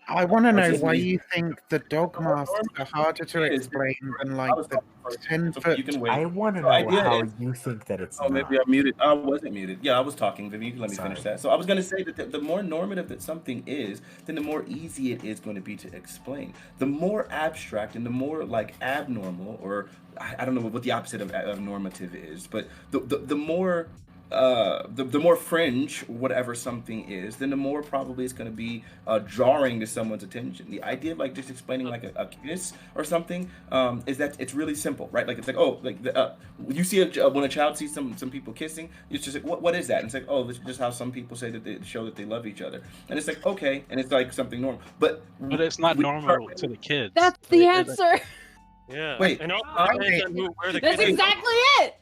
I want to Or know just why me. you think the dog masks are harder to explain than like the 10-foot. You can wait. I want to So know idea how is- you think that it's Oh, maybe not. I'm muted. I wasn't muted. Yeah, I was talking. Vivian, you can let me Sorry. finish that. So I was going to say that the more normative that something is, then the more easy it is going to be to explain. The more abstract and the more like abnormal, or I don't know what the opposite of normative is, but the more the more fringe whatever something is, then the more probably it's going to be drawing to someone's attention. The idea of like just explaining like a kiss or something is that it's really simple, right? Like it's like, oh, like you see when a child sees some people kissing, it's just like, what is that? And it's like, oh, this is just how some people say that they show that they love each other, and it's like, okay, and it's like something normal, but it's not normal to the kids. That's the answer. Yeah. Wait. And all Wait. where the That's kids exactly it.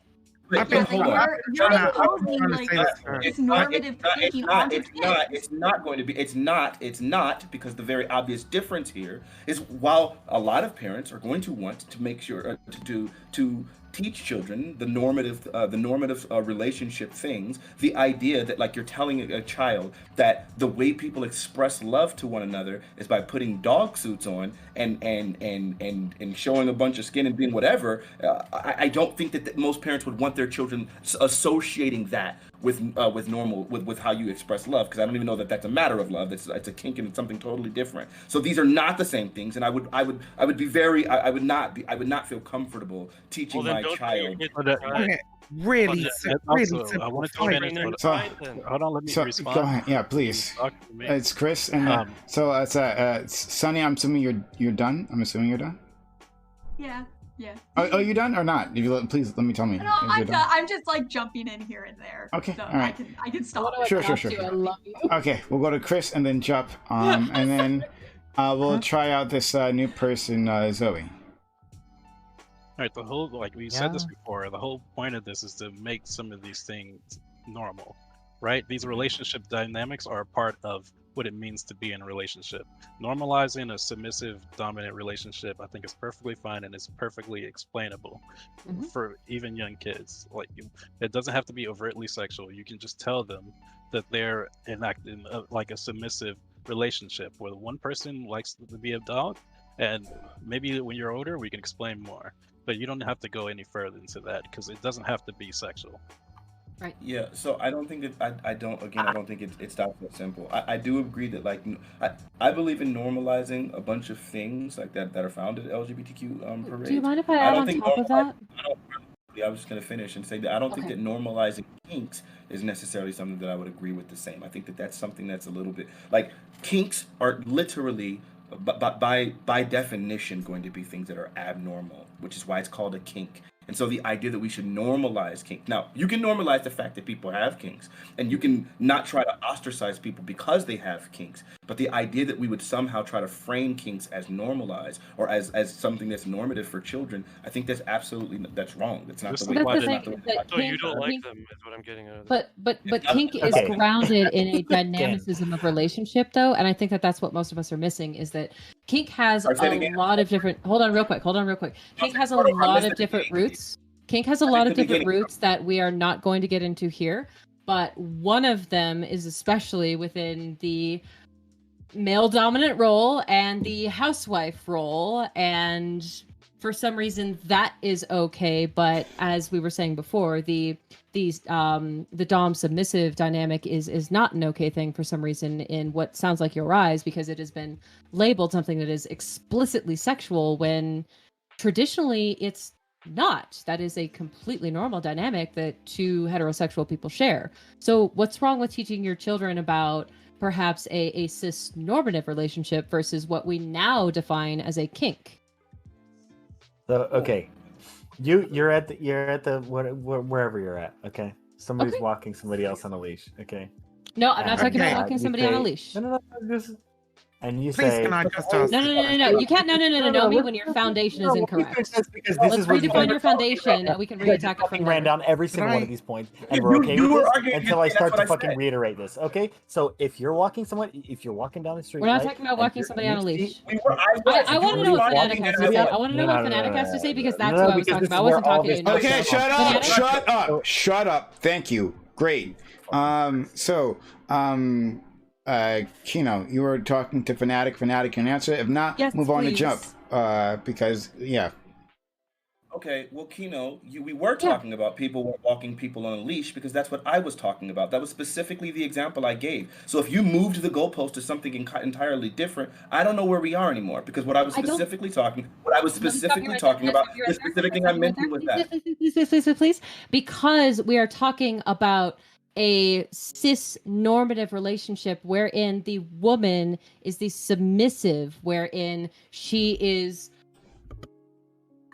Wait, I've been hold on. You're I've been imposing trying to like say that. this normative thinking onto kids. It's not going to be. It's not because the very obvious difference here is while a lot of parents are going to want to make sure to teach children the normative relationship things, the idea that like you're telling a child that the way people express love to one another is by putting dog suits on and showing a bunch of skin and being whatever. I don't think that most parents would want their children associating that with how you express love, because I don't even know that that's a matter of love. It's a kink and it's something totally different. So these are not the same things, and I would not feel comfortable teaching my child. Okay, really, really simple. I wanted to fight. finish. So- Hold on, let me respond. Go ahead. Yeah, please. Talk to me. It's Chris, and so it's Sunny. I'm assuming you're done. I'm assuming you're done. Yeah. Oh, you done or not? If you please let me tell me. No, if you're I'm done. done. I'm just like jumping in here and there. Okay, So all right. I can stop. Sure. I love you. Okay, we'll go to Chris and then Jup, and then we'll try out this new person, Zoe. All right, the whole, like we said this before, the whole point of this is to make some of these things normal, right? These relationship dynamics are a part of what it means to be in a relationship. Normalizing a submissive, dominant relationship, I think, is perfectly fine and it's perfectly explainable for even young kids. Like, it doesn't have to be overtly sexual. You can just tell them that they're enacting like a submissive relationship where one person likes to be a dog, and maybe when you're older we can explain more, but you don't have to go any further into that because it doesn't have to be sexual. Right. Yeah, so I don't think I don't think it's that simple. I do agree that like I believe in normalizing a bunch of things like that are found at LGBTQ parades. Do you mind if I add on top of that? I was just going to finish and say that I don't think that normalizing kinks is necessarily something that I would agree with the same. I think that that's something that's a little bit like kinks are literally by definition going to be things that are abnormal, which is why it's called a kink. And so the idea that we should normalize kink. Now, you can normalize the fact that people have kinks, and you can not try to ostracize people because they have kinks. But the idea that we would somehow try to frame kinks as normalized or as something that's normative for children, I think that's wrong. That's not the way. That's the thing, So you don't like them, is what I'm getting at. But kink is grounded in a dynamicism of relationship, though, and I think that that's what most of us are missing, is that kink has a lot of different. Hold on, real quick. Kink has a lot of different roots. Kink has a lot of different roots that we are not going to get into here, but one of them is especially within the male dominant role and the housewife role, and for some reason that is okay, but as we were saying before, the dom submissive dynamic is not an okay thing for some reason in what sounds like your eyes, because it has been labeled something that is explicitly sexual when traditionally it's not. That is a completely normal dynamic that two heterosexual people share. So what's wrong with teaching your children about perhaps a cis normative relationship versus what we now define as a kink? So okay, you're at the wherever you're at. Okay, somebody's walking somebody else on a leash. Okay. No, I'm not talking about walking somebody on a leash. No. And you Please, say, can I just ask? No. You can't. No. Me when your foundation is incorrect. Because this Let's is what redefine your foundation, and we can re-attack it from ran there. down every single one of these points, and we're okay with this until I start to fucking reiterate this. Okay, so if you're walking down the street, we're not talking about walking somebody on a leash. I want to know what Fanatic has to say. I want to know what Fanatic has to say, because that's what I was talking about. I wasn't talking to you. Okay, shut up. Thank you. Great. Kino, you were talking to Fanatic. Fanatic can answer. If not, Yes, move on to please. Jump. Because yeah. Okay, well, Kino, we were talking about people walking people on a leash because that's what I was talking about. That was specifically the example I gave. So if you moved the goalpost to something entirely different, I don't know where we are anymore because what I was specifically talking about, the specific thing I mentioned was that. Please, because we are talking about a cis normative relationship wherein the woman is the submissive, wherein she is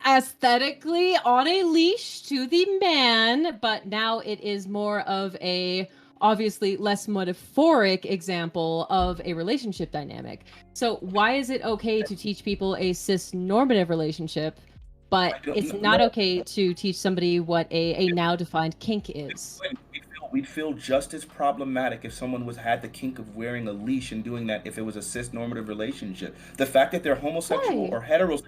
aesthetically on a leash to the man, but now it is more of a obviously less metaphoric example of a relationship dynamic. So why is it okay to teach people a cis normative relationship, but it's not okay to teach somebody what a now defined kink is? We'd feel just as problematic if someone had the kink of wearing a leash and doing that if it was a cis normative relationship. The fact that they're homosexual or heterosexual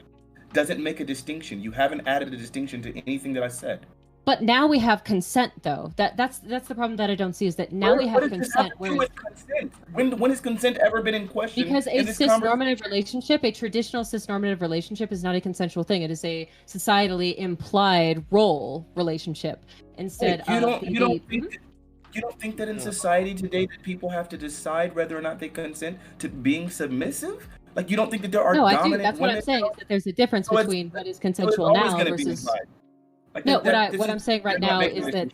doesn't make a distinction. You haven't added a distinction to anything that I said. But now we have consent, though. That's the problem that I don't see is that now we have consent. When has consent ever been in question? Because a cis-normative relationship, a traditional cis-normative relationship, is not a consensual thing. It is a societally implied role relationship. Instead, you don't think that in society today that people have to decide whether or not they consent to being submissive? Like, you don't think that there are dominant women? That's what I'm saying, is that there's a difference between what is consensual now versus... No, what I'm saying right now is that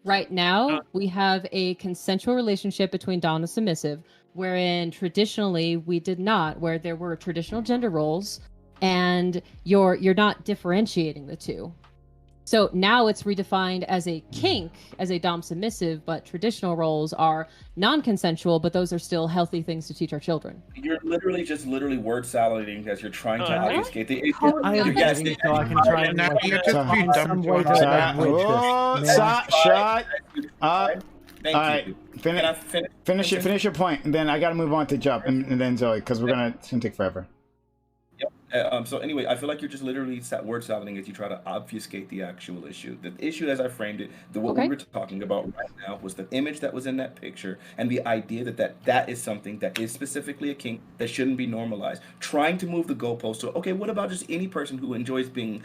right now we have a consensual relationship between dom and submissive, wherein traditionally we did not, where there were traditional gender roles, and you're not differentiating the two. So now it's redefined as a kink, as a dom submissive, but traditional roles are non-consensual, but those are still healthy things to teach our children. You're literally word salading as you're trying to obfuscate the issue. Shut up. All right, finish your point, and then I got to move on to Jump, and then Zoe, because it's gonna take forever. So anyway, I feel like you're just literally word salading as you try to obfuscate the actual issue. The issue, as I framed it, what we were talking about right now was the image that was in that picture and the idea that is something that is specifically a kink that shouldn't be normalized. Trying to move the goalpost. So, okay, what about just any person who enjoys being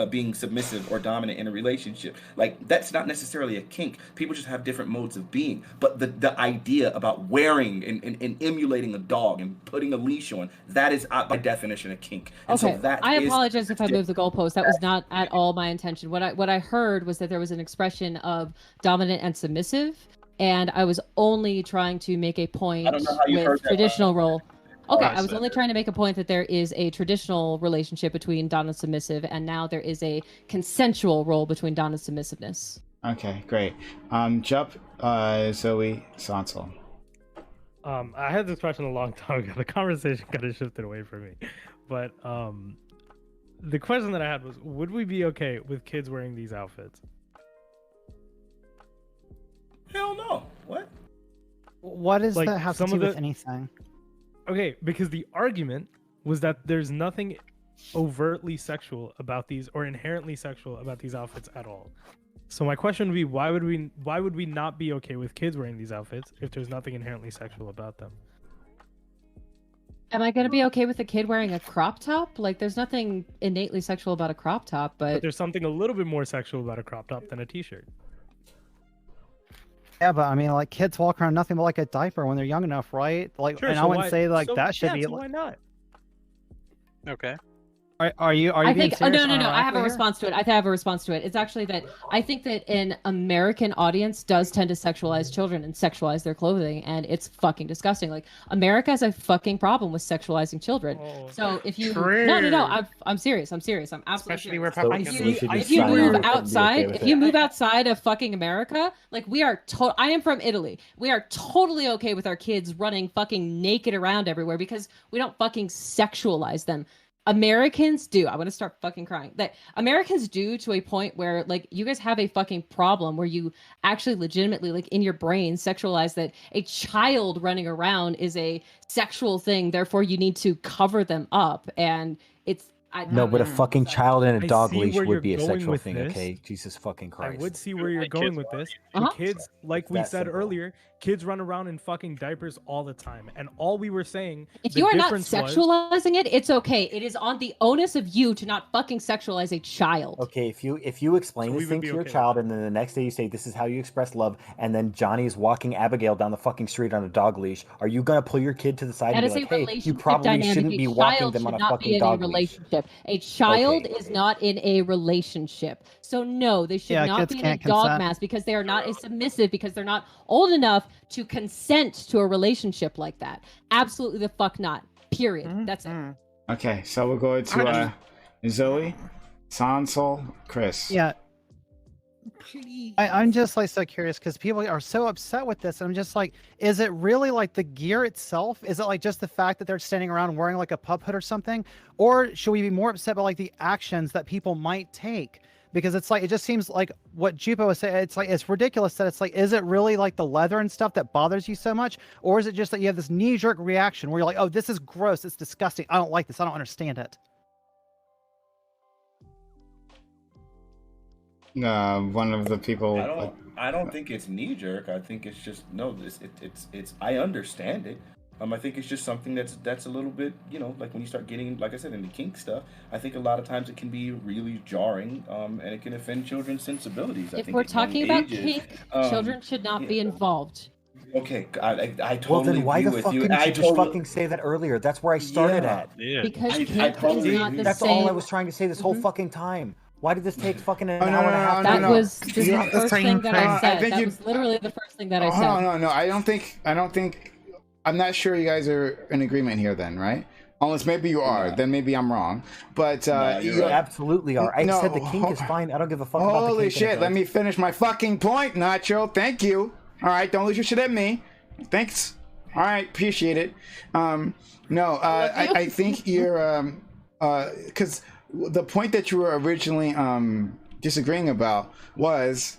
being submissive or dominant in a relationship? Like, that's not necessarily a kink. People just have different modes of being. But the idea about wearing and emulating a dog and putting a leash on, that is by definition a kink. And okay, so I apologize if I moved the goalpost. That was not at all my intention. What I heard was that there was an expression of dominant and submissive, and I was only trying to make a point with traditional role. Okay, I was only trying to make a point that there is a traditional relationship between dom and submissive, and now there is a consensual role between dom and submissiveness. Okay, great. Jump, Zoe, Sansel. I had this question a long time ago. The conversation kind of shifted away from me. But the question that I had was, would we be okay with kids wearing these outfits? Hell no. What? What does that have to do with anything? Okay, because the argument was that there's nothing overtly sexual about these or inherently sexual about these outfits at all. So my question would be, why would we not be okay with kids wearing these outfits if there's nothing inherently sexual about them? Am I going to be okay with a kid wearing a crop top? Like, there's nothing innately sexual about a crop top, but there's something a little bit more sexual about a crop top than a t-shirt. Yeah, but I mean, like, kids walk around nothing but like a diaper when they're young enough, right? Like, sure, and so I wouldn't say like that should be. So why not? Okay. Are you I being think serious? no. I have a response to it. I have a response to it. It's actually that I think that an American audience does tend to sexualize children and sexualize their clothing, and it's fucking disgusting. Like, America has a fucking problem with sexualizing children. So if you no, I'm serious. I'm absolutely especially serious. Republicans. If you move outside of fucking America, like, we are I am from Italy. We are totally okay with our kids running fucking naked around everywhere because we don't fucking sexualize them. Americans do. I want to start fucking crying. That Americans do, to a point where, like, you guys have a fucking problem where you actually legitimately, like, in your brain sexualize that a child running around is a sexual thing. Therefore, you need to cover them up. And No, but a fucking child in a I dog see leash where would be you're a going sexual with thing, this. okay? Jesus fucking I Christ. would see where you're going with this. And kids, like we that said simple. earlier, kids run around in fucking diapers all the time. And all we were saying, If the you are not difference was- sexualizing it, it's okay. It is on the onus of you to not fucking sexualize a child. Okay, if you explain So we this would thing be to your okay with child, and then the next day you say this is how you express love, and then Johnny's walking Abigail down the fucking street on a dog leash, are you gonna pull your kid to the side That and is be a like, hey, you relationship probably dynamic. shouldn't A be walking child them on should a not fucking be in a dog leash? relationship. A child Okay, is not in a relationship. So no, they should Yeah, not kids be in a can't dog consent. mask because they are not as submissive, because they're not old enough to consent to a relationship like that. Absolutely the fuck not. Period. That's it. Okay, so we'll go to Zoe, Sansol, Chris. Yeah. I'm just like so curious because people are so upset with this. I'm just like, is it really like the gear itself? Is it like just the fact that they're standing around wearing like a pup hood or something? Or should we be more upset by like the actions that people might take? Because it's like, it just seems like what Jupo was saying, it's like, it's ridiculous that it's like, is it really like the leather and stuff that bothers you so much? Or is it just that you have this knee-jerk reaction where you're like, oh, this is gross, it's disgusting, I don't like this, I don't understand it? One of the people. I don't think it's knee jerk. I think it's just it's. I understand it. I think it's just something that's a little bit, like when you start getting, like I said, into kink stuff. I think a lot of times it can be really jarring, and it can offend children's sensibilities. If we're talking about kink, children should not be involved. Okay, I totally Well, then why agree the with fuck you. didn't I you just totally- fucking say that earlier? That's where I started at. Yeah. Because I kink totally is not agree. the That's same. all I was trying to say this whole fucking time. Why did this take fucking an Oh, no, hour and no, a no, half? no, That no. was the You're not the first same thing that thing. I I said. think That you- was literally the first thing that I Oh, said. no. I don't think. I'm not sure you guys are in agreement here. Then, right? Unless maybe you are. Then maybe I'm wrong. But No, You absolutely are. I No, said the kink is fine. I don't give a fuck about the kink. Holy in shit! itself. Let me finish my fucking point, Nacho. Thank you. All right, don't lose your shit at me. Thanks. All right, appreciate it. No, I think you're because the point that you were originally disagreeing about was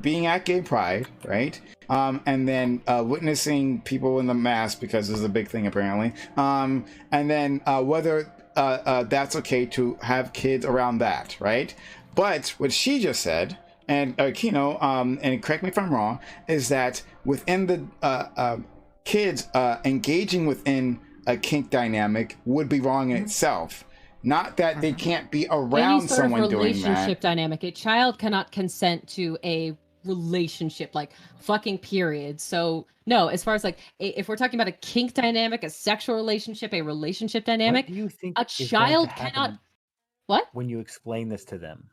being at Gay Pride, right? And then witnessing people in the mask, because this is a big thing apparently. And then whether that's okay to have kids around that, right? But what she just said, and Kino, and correct me if I'm wrong, is that within the kids engaging within a kink dynamic would be wrong in itself. Not that they can't be around Any sort someone of doing that. relationship dynamic. A child cannot consent to a relationship, like fucking period. So no, as far as like if we're talking about a kink dynamic, a sexual relationship, a relationship dynamic, What do you think a is going to child happen cannot. What? when you explain this to them?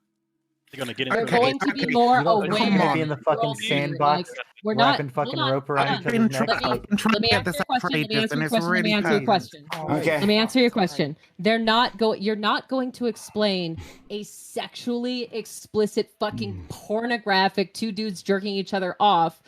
You're gonna get They're into going to be more You don't think aware. they're gonna be in the fucking Worldview, sandbox, like, we're not wrapping fucking hold on, rope around hold each on. other's necks? I'm trying Let me to get answer this your question. Let me outrageous, answer and your it's question. Let already me answer your question. Okay. Let me answer your question. They're not going. You're not going to explain a sexually explicit, fucking pornographic, two dudes jerking each other off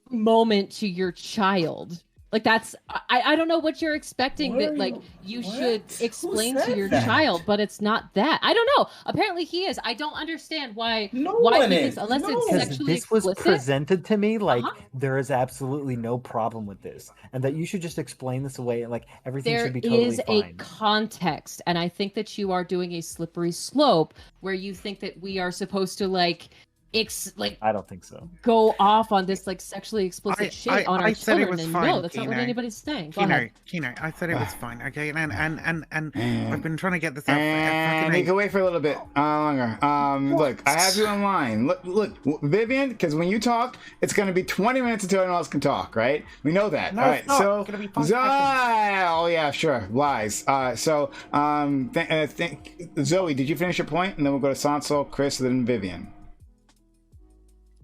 moment to your child. Like that's I don't know what you're expecting that like you should explain to your child, but it's not that. I don't know. Apparently he is. I don't understand why he thinks unless it's Because sexually this was explicit. presented to me like there is absolutely no problem with this, and that you should just explain this away, and like everything There should be totally is fine. a context, and I think that you are doing a slippery slope where you think that we are supposed to like I don't think so. go off on this like sexually explicit shit on our said it children, was and fine, no, that's not what Kino. anybody's saying. Go ahead. Kino, I said it was fine, okay? And I've been trying to get this out for And fucking you can wait for a little bit longer. Look, I have you online. Look, Vivian, because when you talk, it's going to be 20 minutes until anyone else can talk, right? We know that. No, All it's right, not. so It's gonna be 5 seconds. oh yeah, sure, lies. Zoe, did you finish your point? And then we'll go to Sansol, Chris, and then Vivian.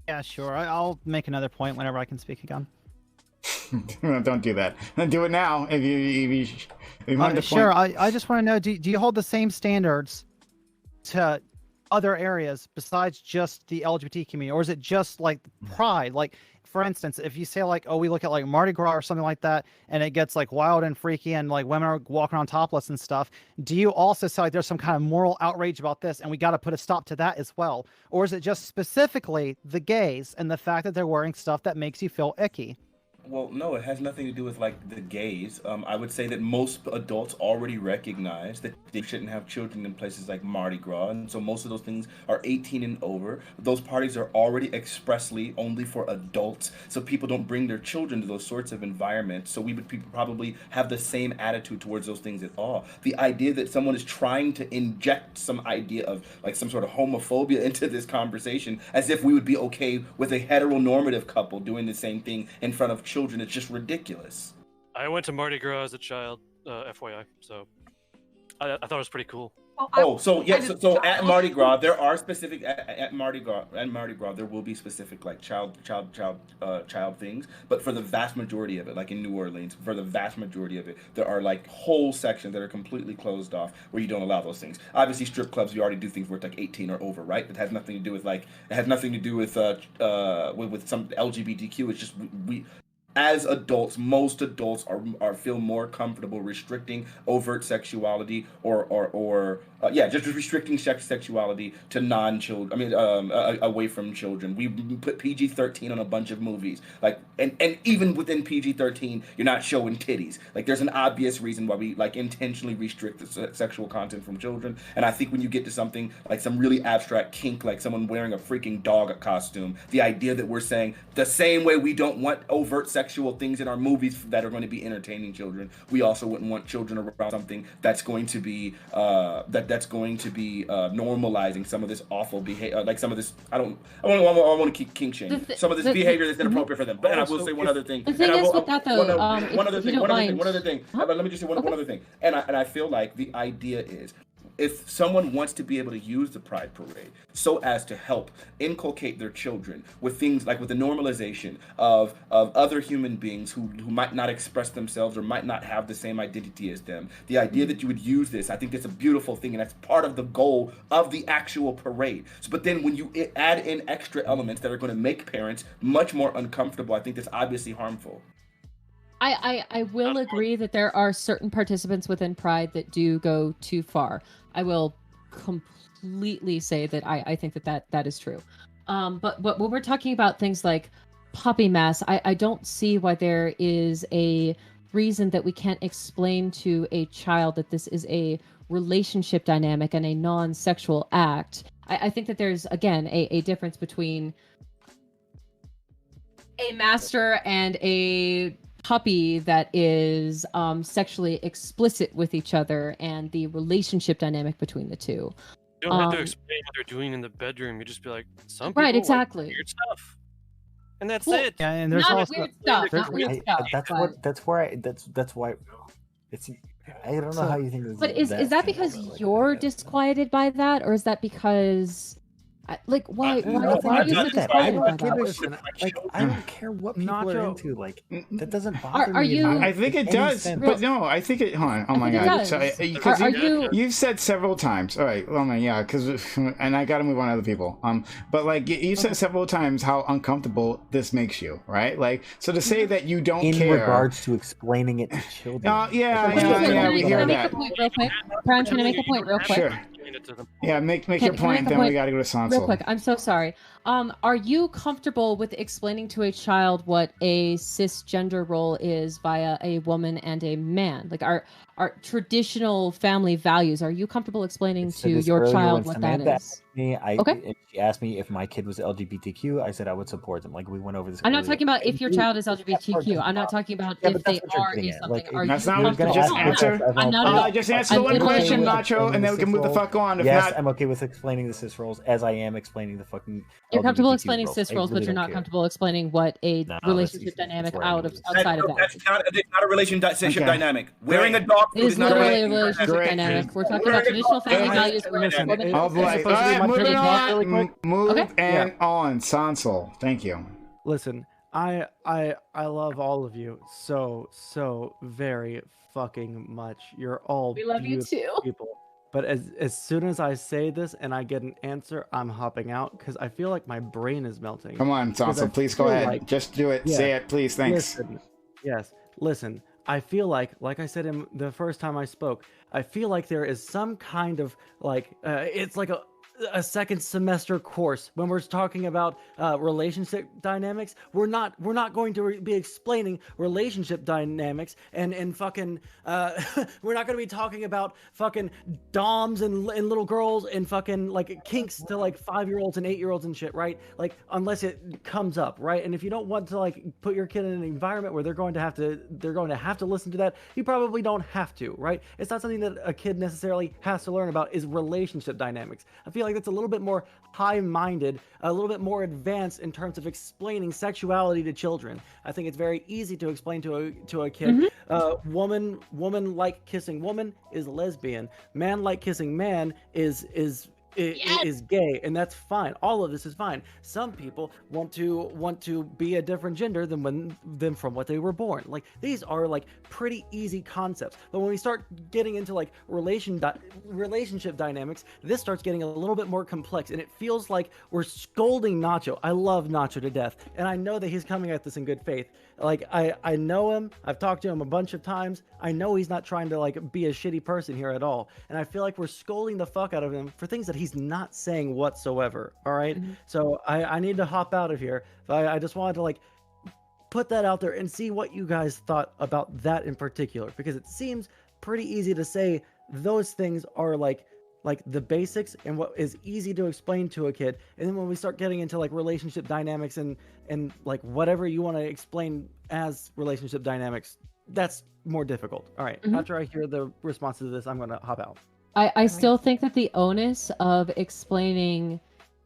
Yeah, sure. I'll make another point whenever I can speak again. Don't do that. Do it now if you want to Sure. point. I just want to know, do you hold the same standards to other areas besides just the LGBT community, or is it just like Pride? Like, for instance, if you say like, oh, we look at like Mardi Gras or something like that, and it gets like wild and freaky, and like women are walking around topless and stuff, do you also say like there's some kind of moral outrage about this, and we got to put a stop to that as well, or is it just specifically the gays and the fact that they're wearing stuff that makes you feel icky? Well, no, it has nothing to do with like the gays. I would say that most adults already recognize that they shouldn't have children in places like Mardi Gras, and so most of those things are 18 and over. Those parties are already expressly only for adults, so people don't bring their children to those sorts of environments. So we would probably have the same attitude towards those things at all. The idea that someone is trying to inject some idea of like some sort of homophobia into this conversation, as if we would be okay with a heteronormative couple doing the same thing in front of children, it's just ridiculous. I went to Mardi Gras as a child, FYI, so I thought it was pretty cool. So at Mardi Gras there are specific at Mardi Gras there will be specific like child things, but for the vast majority of it, like in New Orleans, for the vast majority of it, there are like whole sections that are completely closed off where you don't allow those things. Obviously, strip clubs, you already do things where it's like 18 or over, right? It has nothing to do with with some LGBTQ. It's just we as adults, most adults are feel more comfortable restricting overt sexuality or just restricting sexuality to non-children. I mean, away from children. We put PG-13 on a bunch of movies, like, and even within PG-13, you're not showing titties. Like, there's an obvious reason why we like intentionally restrict the sexual content from children. And I think when you get to something like some really abstract kink, like someone wearing a freaking dog costume, the idea that we're saying the same way we don't want overt sexual things in our movies that are going to be entertaining children, we also wouldn't want children around something that's going to be normalizing some of this awful behavior, like some of this. I want to keep kink shaming some of this behavior that's inappropriate for them. But and I will say one other thing. The thing is with that though, one other thing. Let me just say one other thing. And I feel like the idea is, if someone wants to be able to use the Pride Parade so as to help inculcate their children with things like with the normalization of other human beings who might not express themselves or might not have the same identity as them, the idea that you would use this, I think that's a beautiful thing, and that's part of the goal of the actual parade. But then when you add in extra elements that are going to make parents much more uncomfortable, I think that's obviously harmful. I will agree that there are certain participants within Pride that do go too far. I will completely say that I think that is true. But when we're talking about things like puppy mass, I don't see why there is a reason that we can't explain to a child that this is a relationship dynamic and a non-sexual act. I think that there's, again, a difference between a master and a puppy that is sexually explicit with each other and the relationship dynamic between the two. You don't have to explain what they're doing in the bedroom. You just be like, some people right, exactly. like weird stuff, and that's well, it. Yeah, and there's not also weird stuff. Not weird stuff. That's why it's. I don't know how you think. But is that because you're disquieted by that, or is that because? Like, why are you so disquieted by that? Like, I don't care what people are into. Like, that doesn't bother are me. you? I think it does, but no, I think it. Hold on. Oh my god! Because you've said several times. All right. Oh my yeah. Because and I got to move on to other people. But like you said several times how uncomfortable this makes you, right? Like, so to say that you don't care in regards to explaining it to children. We hear that. I'm trying to make a point real quick. Sure. Yeah, make your point, then we got to go to Sansa. Real quick, I'm so sorry. Are you comfortable with explaining to a child what a cisgender role is via a woman and a man? Like our traditional family values. Are you comfortable explaining to your child what that is? If she asked me if my kid was LGBTQ, I said I would support them. Like we went over this. I'm not talking about if your child is LGBTQ. I'm not talking about if they are something. Like, are that's you not what just answer. Just answer the one question, Nacho, and then we can move the fuck on. If yes, not, I'm okay with explaining the cis roles as I am explaining the fucking. You're comfortable explaining cis roles, but you're not comfortable explaining what a relationship dynamic outside of that. It's not a relationship dynamic. Wearing a dog food is not a relationship dynamic. We're talking about traditional family values. Moving on. Move and on. Sansel, thank you. Listen, I love all of you so very fucking much. You're all we love you too. People. But as soon as I say this and I get an answer, I'm hopping out because I feel like my brain is melting. Come on, Sansel, please go ahead. Like, just do it. Yeah, say it, please. Thanks. Listen. I feel like I said in the first time I spoke, I feel like there is some kind of like it's like a second semester course when we're talking about relationship dynamics. We're not going to be explaining relationship dynamics and fucking we're not going to be talking about fucking doms and little girls and fucking like kinks to like 5-year-olds and 8-year-olds and shit, right? Like unless it comes up, right? And if you don't want to like put your kid in an environment where they're going to have to listen to that, you probably don't have to, right? It's not something that a kid necessarily has to learn about, is relationship dynamics. I feel like that's a little bit more high-minded, a little bit more advanced in terms of explaining sexuality to children. I think it's very easy to explain to a kid. Woman like kissing woman is lesbian. Man like kissing man is gay, and that's fine. All of this is fine. Some people want to be a different gender than from what they were born. Like these are like pretty easy concepts, but when we start getting into like relationship dynamics, this starts getting a little bit more complex, and it feels like we're scolding Nacho. I love Nacho to death, and I know that he's coming at this in good faith. Like I know him. I've talked to him a bunch of times. I know he's not trying to like be a shitty person here at all, and I feel like we're scolding the fuck out of him for things that he's not saying whatsoever. All right. So I need to hop out of here. I just wanted to like put that out there and see what you guys thought about that in particular, because it seems pretty easy to say those things are like the basics and what is easy to explain to a kid, and then when we start getting into like relationship dynamics and like whatever you want to explain as relationship dynamics, that's more difficult. All right. After I hear the responses to this, I'm gonna hop out. I still think that the onus of explaining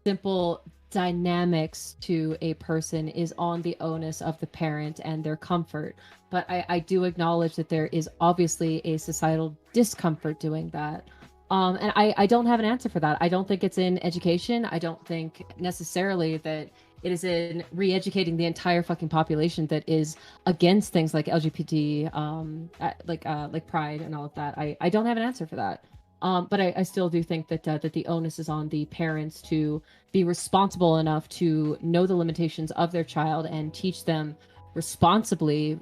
simple dynamics to a person is on the onus of the parent and their comfort. But I do acknowledge that there is obviously a societal discomfort doing that. And I don't have an answer for that. I don't think it's in education. I don't think necessarily that it is in re-educating the entire fucking population that is against things like LGBT, like pride and all of that. I don't have an answer for that. But I still do think that that the onus is on the parents to be responsible enough to know the limitations of their child and teach them responsibly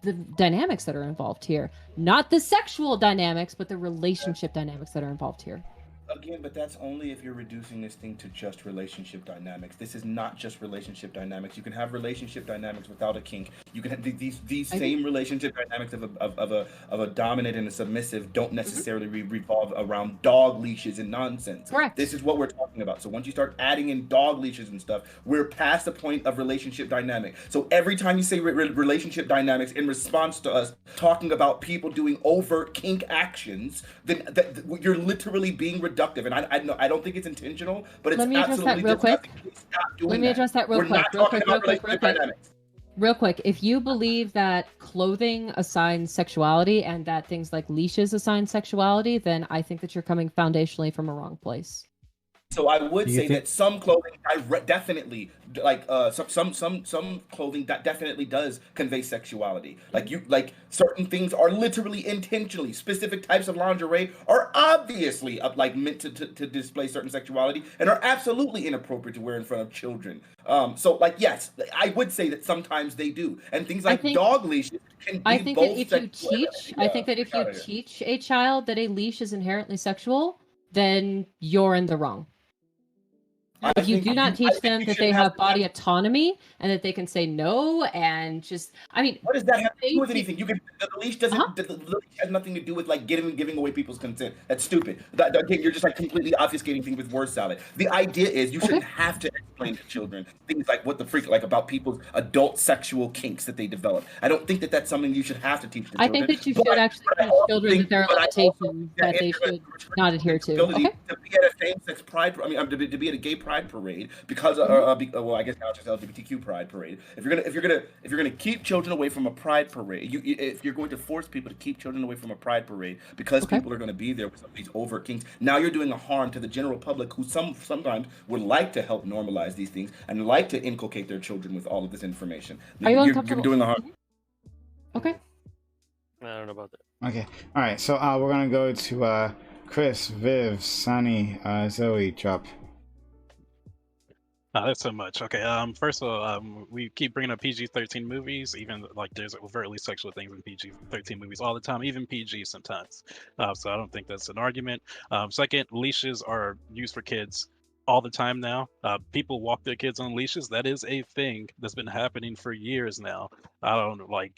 the dynamics that are involved here. Not the sexual dynamics, but the relationship dynamics that are involved here. Again, but that's only if you're reducing this thing to just relationship dynamics. This is not just relationship dynamics. You can have relationship dynamics without a kink. You can have these same relationship dynamics of a dominant and a submissive don't necessarily revolve around dog leashes and nonsense. Correct. This is what we're talking about. So once you start adding in dog leashes and stuff, we're past the point of relationship dynamic. So every time you say relationship dynamics in response to us talking about people doing overt kink actions, then you're literally being reductive. And I don't think it's intentional, but it's absolutely real quick. Let me address that real quick. If you believe that clothing assigns sexuality and that things like leashes assign sexuality, then I think that you're coming foundationally from a wrong place. So I would say that some clothing definitely, like some clothing that definitely does convey sexuality. Like certain things are literally intentionally. Specific types of lingerie are obviously like meant to display certain sexuality and are absolutely inappropriate to wear in front of children. So like yes, I would say that sometimes they do, and things like dog leashes can be I think both that if you teach a child that a leash is inherently sexual, then you're in the wrong. If you do not teach them that they have body autonomy and that they can say no and just, I mean, what does that have to do with anything? The leash doesn't. The leash has nothing to do with like giving away people's consent. That's stupid. Again, you're just like completely obfuscating things with word salad. The idea is you shouldn't have to explain to children things like what the freak like about people's adult sexual kinks that they develop. I don't think that that's something you should have to teach the children. I think that you should actually teach children that there are limitations that they should not adhere to. Okay. To be at a same-sex pride, to be at a gay pride parade because well, I guess now it's just LGBTQ pride parade. If you're gonna keep children away from a pride parade, if you're going to force people to keep children away from a pride parade because people are going to be there with some of these overt kinks, now you're doing a harm to the general public who sometimes would like to help normalize these things and like to inculcate their children with all of this information. You're doing a harm. Okay. I don't know about that. Okay. All right. So we're gonna go to Chris, Viv, Sunny, Zoe, drop. That's so much. Okay. First of all, we keep bringing up PG-13 movies, even like there's overtly sexual things in PG-13 movies all the time, even PG sometimes. So I don't think that's an argument. Second, leashes are used for kids all the time now. People walk their kids on leashes. That is a thing that's been happening for years now. I don't like.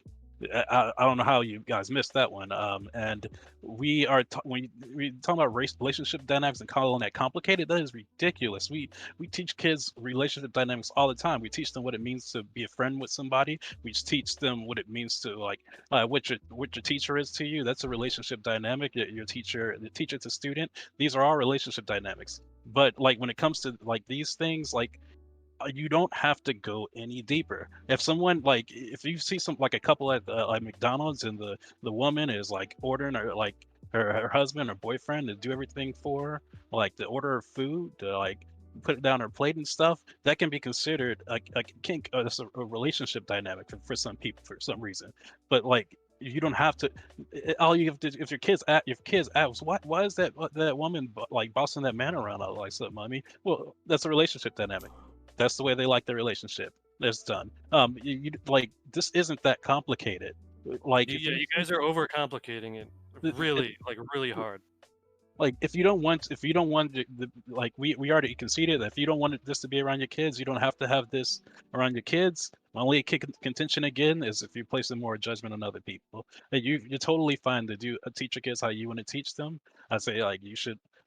I don't know how you guys missed that one. And we are when we talk about race relationship dynamics and calling that complicated, that is ridiculous. We teach kids relationship dynamics all the time. We teach them what it means to be a friend with somebody. We teach them what it means to like what your teacher is to you. That's a relationship dynamic. Your teacher, the teacher to student. These are all relationship dynamics. But like when it comes to like these things, like you don't have to go any deeper. If someone like if you see some like a couple at like McDonald's and the woman is like ordering her like her husband or boyfriend to do everything for her, like to order her food, to like put it down her plate and stuff, that can be considered a kink. That's a relationship dynamic for some people for some reason. But like you don't have to. All you have to if your kids ask why is that woman like bossing that man around all like something? I mean, well, that's a relationship dynamic. That's the way they like their relationship. It's done. You like this isn't that complicated. Like you guys are overcomplicating it really, like really hard. Like if you don't want like we already conceded that if you don't want this to be around your kids, you don't have to have this around your kids. My only contention again is if you're placing more judgment on other people. And you're totally fine to teach your kids how you want to teach them. I say like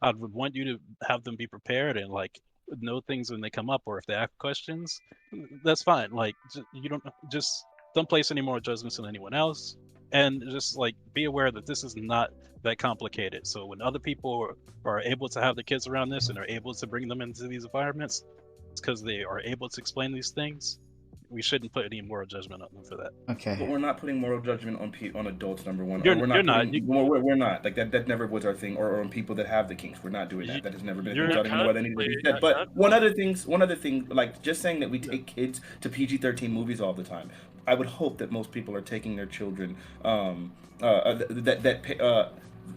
I would want you to have them be prepared and like know things when they come up, or if they ask questions, that's fine. Like you don't place any more judgments on anyone else, and just like be aware that this is not that complicated. So when other people are able to have the kids around this and are able to bring them into these environments, it's because they are able to explain these things. We shouldn't put any moral judgment on them for that. Okay. But we're not putting moral judgment on adults. Number one, You're not. not. We're not. Like that never was our thing. Or on people that have the kinks, we're not doing that. That has never been. I don't even know why they need to be said. But one other thing, like just saying that we take kids to PG-13 movies all the time. I would hope that most people are taking their children.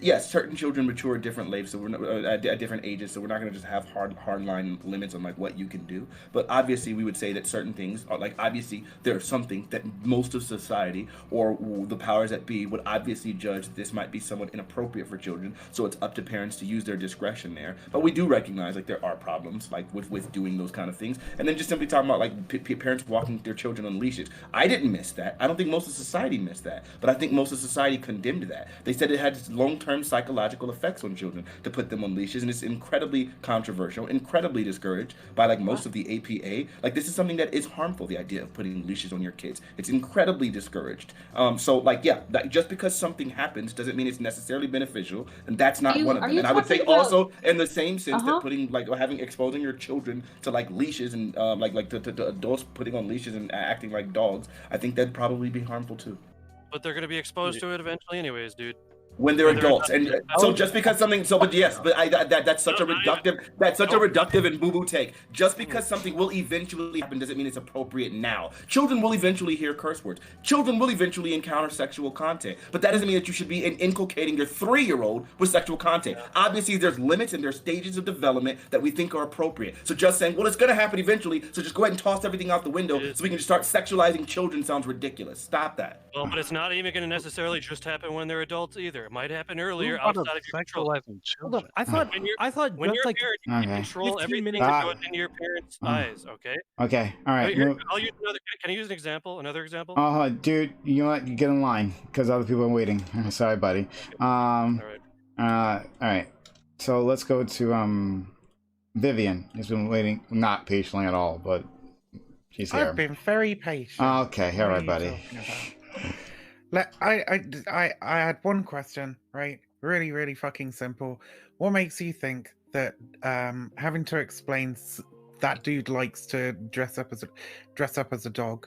Yes, certain children mature at different lives, so we're not, at different ages, so we're not going to just have hard line limits on like what you can do. But obviously, we would say that certain things are like obviously there are something that most of society or the powers that be would obviously judge this might be somewhat inappropriate for children. So it's up to parents to use their discretion there. But we do recognize like there are problems like with doing those kind of things, and then just simply talking about like parents walking their children on leashes. I didn't miss that. I don't think most of society missed that, but I think most of society condemned that. They said it had long-term psychological effects on children to put them on leashes, and it's incredibly controversial, incredibly discouraged by like most of the APA. Like this is something that is harmful, the idea of putting leashes on your kids. It's incredibly discouraged. So like yeah, just because something happens doesn't mean it's necessarily beneficial, and that's not one of them. And I would say also in the same sense that putting like exposing your children to like leashes and to adults putting on leashes and acting like dogs, I think that'd probably be harmful too. But they're gonna be exposed to it eventually anyways, dude. When they're adults, and so just because something, that's such a reductive and boo-boo take. Just because something will eventually happen doesn't mean it's appropriate now. Children will eventually hear curse words. Children will eventually encounter sexual content, but that doesn't mean that you should be inculcating your 3-year-old with sexual content. Obviously, there's limits and there's stages of development that we think are appropriate. So just saying, well, it's gonna happen eventually, so just go ahead and toss everything out the window so we can just start sexualizing children sounds ridiculous. Stop that. Well, but it's not even gonna necessarily just happen when they're adults either. It might happen earlier outside of your control. I thought when you're a like parent, you can control everything that goes into your parents' eyes. Okay. Okay. All right. Here, I'll use another. Can I use an example? Another example? Dude, you know what? You get in line because other people are waiting. Sorry, buddy. All right. So let's go to Vivian. Has been waiting, not patiently at all, but she's here. I've been very patient. Okay. All right, buddy. I had one question, right? Really, really fucking simple. What makes you think that having to explain that dude likes to dress up as a dog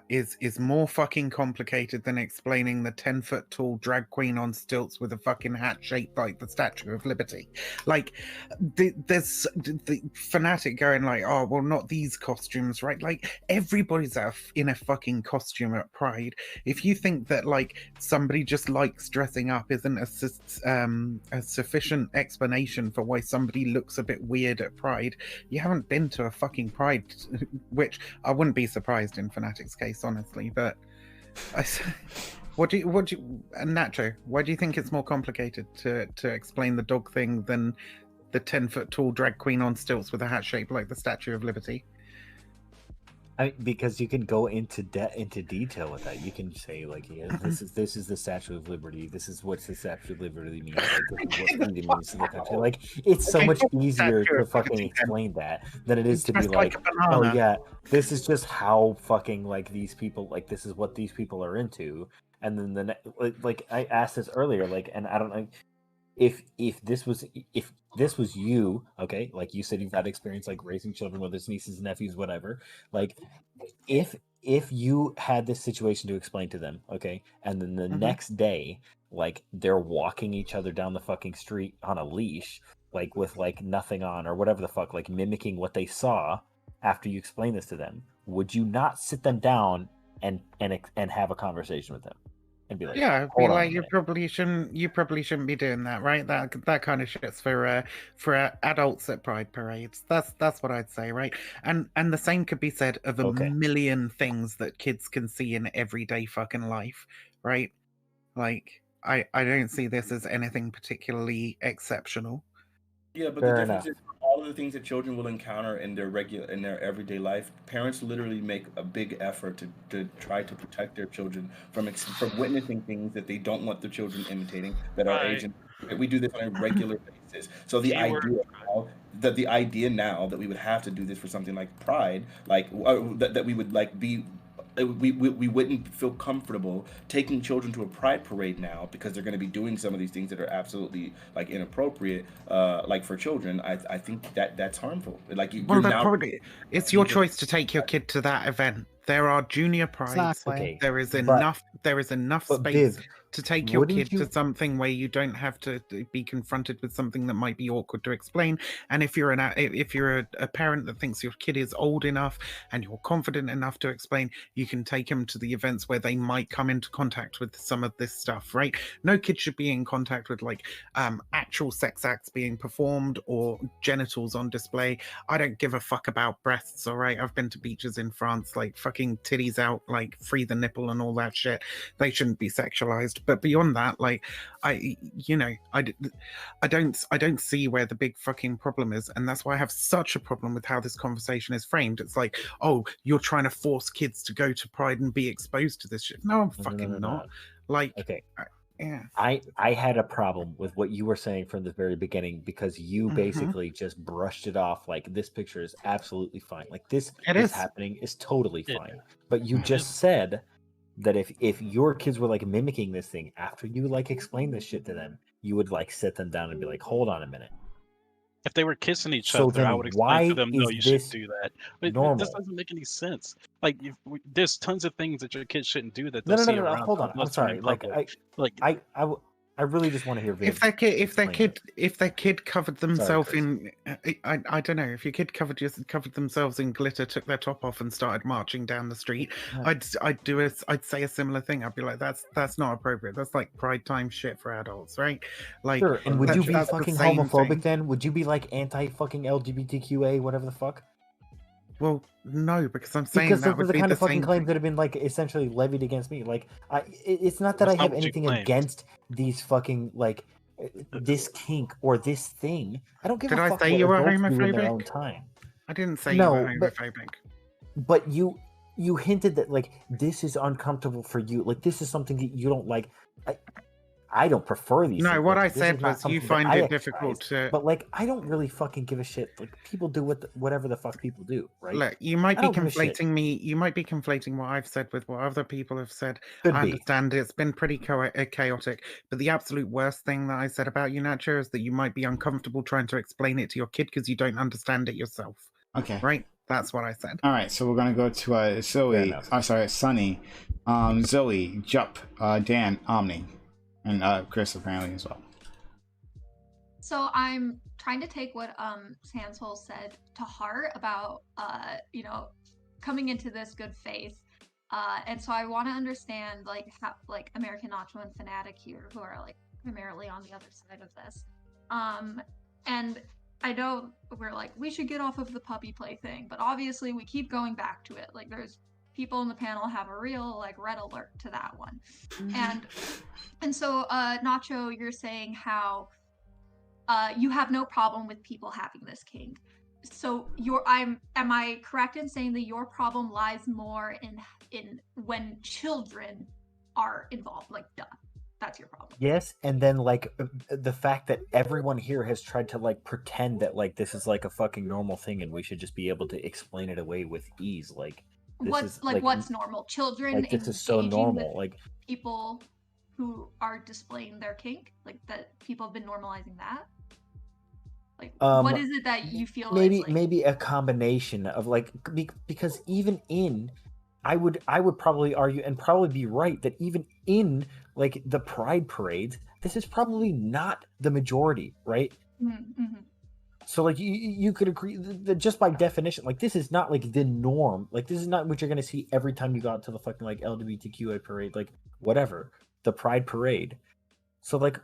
is more fucking complicated than explaining the 10-foot tall drag queen on stilts with a fucking hat shaped like the Statue of Liberty. Like, there's the fanatic going like, oh well, not these costumes, right? Like, everybody's in a fucking costume at Pride. If you think that like somebody just likes dressing up isn't a sufficient explanation for why somebody looks a bit weird at Pride, you haven't been to a fucking Pride, which I wouldn't be surprised in Fanatic's case, honestly. But what do you, Nacho, why do you think it's more complicated to explain the dog thing than the 10-foot tall drag queen on stilts with a hat shaped like the Statue of Liberty? Because you can go into detail with that. You can say like, yeah, this is the Statue of Liberty. This is what the Statue of Liberty means. Like, this is what freedom means in the country. Like, it's so much easier to fucking explain that than it is to be like, oh yeah, this is just how fucking like these people, like this is what these people are into. And then like I asked this earlier, like, and I don't know if this was you, okay, like you said, you've had experience like raising children, whether it's nieces and nephews, whatever. Like, if you had this situation to explain to them, okay, and then the next day, like they're walking each other down the fucking street on a leash, like with like nothing on or whatever the fuck, like mimicking what they saw after you explain this to them, would you not sit them down and have a conversation with them? And be like, yeah, be like, you probably shouldn't be doing that, right? That kind of shit's for adults at Pride parades. That's what I'd say, right? And the same could be said of a million things that kids can see in everyday fucking life, right? Like, I don't see this as anything particularly exceptional. Yeah, but the difference is all of the things that children will encounter in their everyday life, parents literally make a big effort to try to protect their children from witnessing things that they don't want their children imitating, that are agent. We do this on a regular basis. So the idea now that we would have to do this for something like Pride, like that we would like be. We wouldn't feel comfortable taking children to a Pride parade now because they're going to be doing some of these things that are absolutely like inappropriate, like for children. I think that's harmful. Like it's your choice to take your kid to that event. There are junior prides. Exactly. There is enough space to take your kid to something where you don't have to be confronted with something that might be awkward to explain. And if you're a parent that thinks your kid is old enough and you're confident enough to explain, you can take them to the events where they might come into contact with some of this stuff, right? No kid should be in contact with like actual sex acts being performed or genitals on display. I don't give a fuck about breasts, all right? I've been to beaches in France, like fucking titties out, like free the nipple and all that shit. They shouldn't be sexualized. But beyond that, like, I don't see where the big fucking problem is, and that's why I have such a problem with how this conversation is framed. It's like, oh, you're trying to force kids to go to Pride and be exposed to this shit. No, I'm fucking not. Like, okay. Yeah. I had a problem with what you were saying from the very beginning because you basically just brushed it off like this picture is absolutely fine. Like this is happening is totally fine. But you just said that if your kids were like mimicking this thing after you like explain this shit to them, you would like sit them down and be like, hold on a minute. If they were kissing each other, I would explain to them, no, you shouldn't do that. But this doesn't make any sense. Like, there's tons of things that your kids shouldn't do that they'll see around. Hold on, I'm sorry. I really just want to hear. If their kid covered themselves in, I don't know. If your kid covered themselves in glitter, took their top off, and started marching down the street, I'd say a similar thing. I'd be like, that's not appropriate. That's like Pride time shit for adults, right? Like, sure. And would you be fucking homophobic then? Would you be like anti fucking LGBTQA, whatever the fuck? Well, no, because I'm saying because that would the be kind the of fucking same claims thing. that have been like essentially levied against me. Like, it's not that I have anything against these fucking like this kink or this thing. I don't give a fuck. Did I say you were homophobic? In their own homophobic? time. I didn't say you were homophobic. But you hinted that like this is uncomfortable for you. Like this is something that you don't like. I don't prefer these. No, things. what Like, I said was you find it difficult to. But like, I don't really fucking give a shit. Like people do whatever the fuck people do, right? Look, you might be conflating me. You might be conflating what I've said with what other people have said. I understand it's been pretty chaotic, but the absolute worst thing that I said about you, Nacho, is that you might be uncomfortable trying to explain it to your kid because you don't understand it yourself. Okay. Right. That's what I said. All right, so we're gonna go to Zoe. I'm sorry, Sunny, Zoe, Jup, Dan, Omni, and Chris apparently as well. So I'm trying to take what Sansol said to heart about you know, coming into this good faith. And so I want to understand like how like American Nacho and Fanatic here, who are like primarily on the other side of this. And I know we're like, we should get off of the puppy play thing, but obviously we keep going back to it. Like there's people in the panel have a real like red alert to that one. And so Nacho, you're saying how you have no problem with people having this kink. So am I correct in saying that your problem lies more in when children are involved? Like, duh, that's your problem. Yes, and then like the fact that everyone here has tried to like pretend that like this is like a fucking normal thing, and we should just be able to explain it away with ease. Like, what's normal? Children like this is so normal. Like people who are displaying their kink, like that people have been normalizing that. Like, what is it that you feel maybe a combination of like because even in I would probably argue and probably be right that even in like the pride parades, this is probably not the majority, right? Mm-hmm. So like you could agree that just by definition, like this is not like the norm. Like this is not what you're gonna see every time you go out to the fucking like LGBTQI parade, like whatever, the pride parade. So like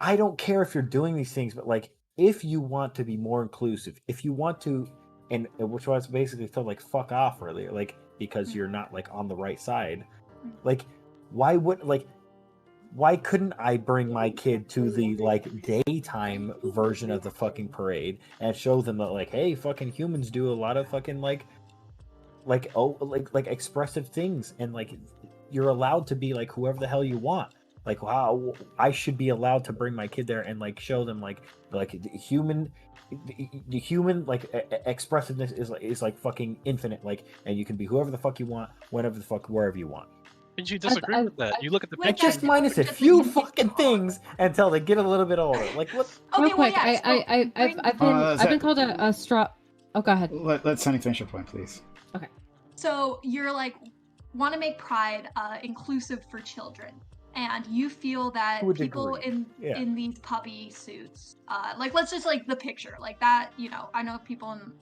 I don't care if you're doing these things, but like if you want to be more inclusive, if you want to, and which was basically told like fuck off earlier, like because you're not like on the right side, like why couldn't I bring my kid to the like daytime version of the fucking parade and show them that like, hey, fucking humans do a lot of fucking like expressive things, and like you're allowed to be like whoever the hell you want. Like, wow, I should be allowed to bring my kid there and like show them like the human like expressiveness is like fucking infinite, like, and you can be whoever the fuck you want, whenever the fuck, wherever you want. Did you disagree with that? You look at the picture. Just minus a few fucking things until they get a little bit older. Like what? Real quick, I've been called a straw. Oh, go ahead. Let Sunny finish your point, please. Okay. So you're like want to make Pride inclusive for children. And you feel that people in these puppy suits, like let's just like the picture, like that, you know, I know people in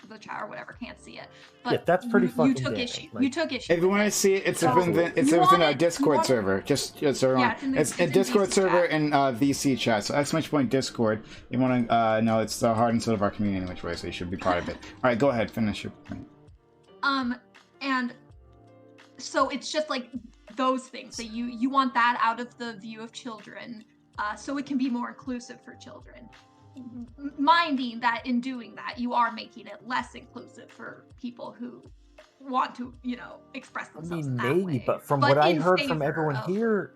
the chat or whatever can't see it, but that's pretty fucking. You took issue. Like, you took issue. If you want to see it, it's within our Discord server. Just so it's a Discord server and VC chat. So !point Discord. You want to know it's the heart and soul of our community, in which way, so you should be part of it. All right, go ahead, finish your point. And so it's just like those things that you want that out of the view of children, so it can be more inclusive for children, minding that in doing that you are making it less inclusive for people who want to, you know, express themselves. I mean, maybe, but from what I heard from everyone here,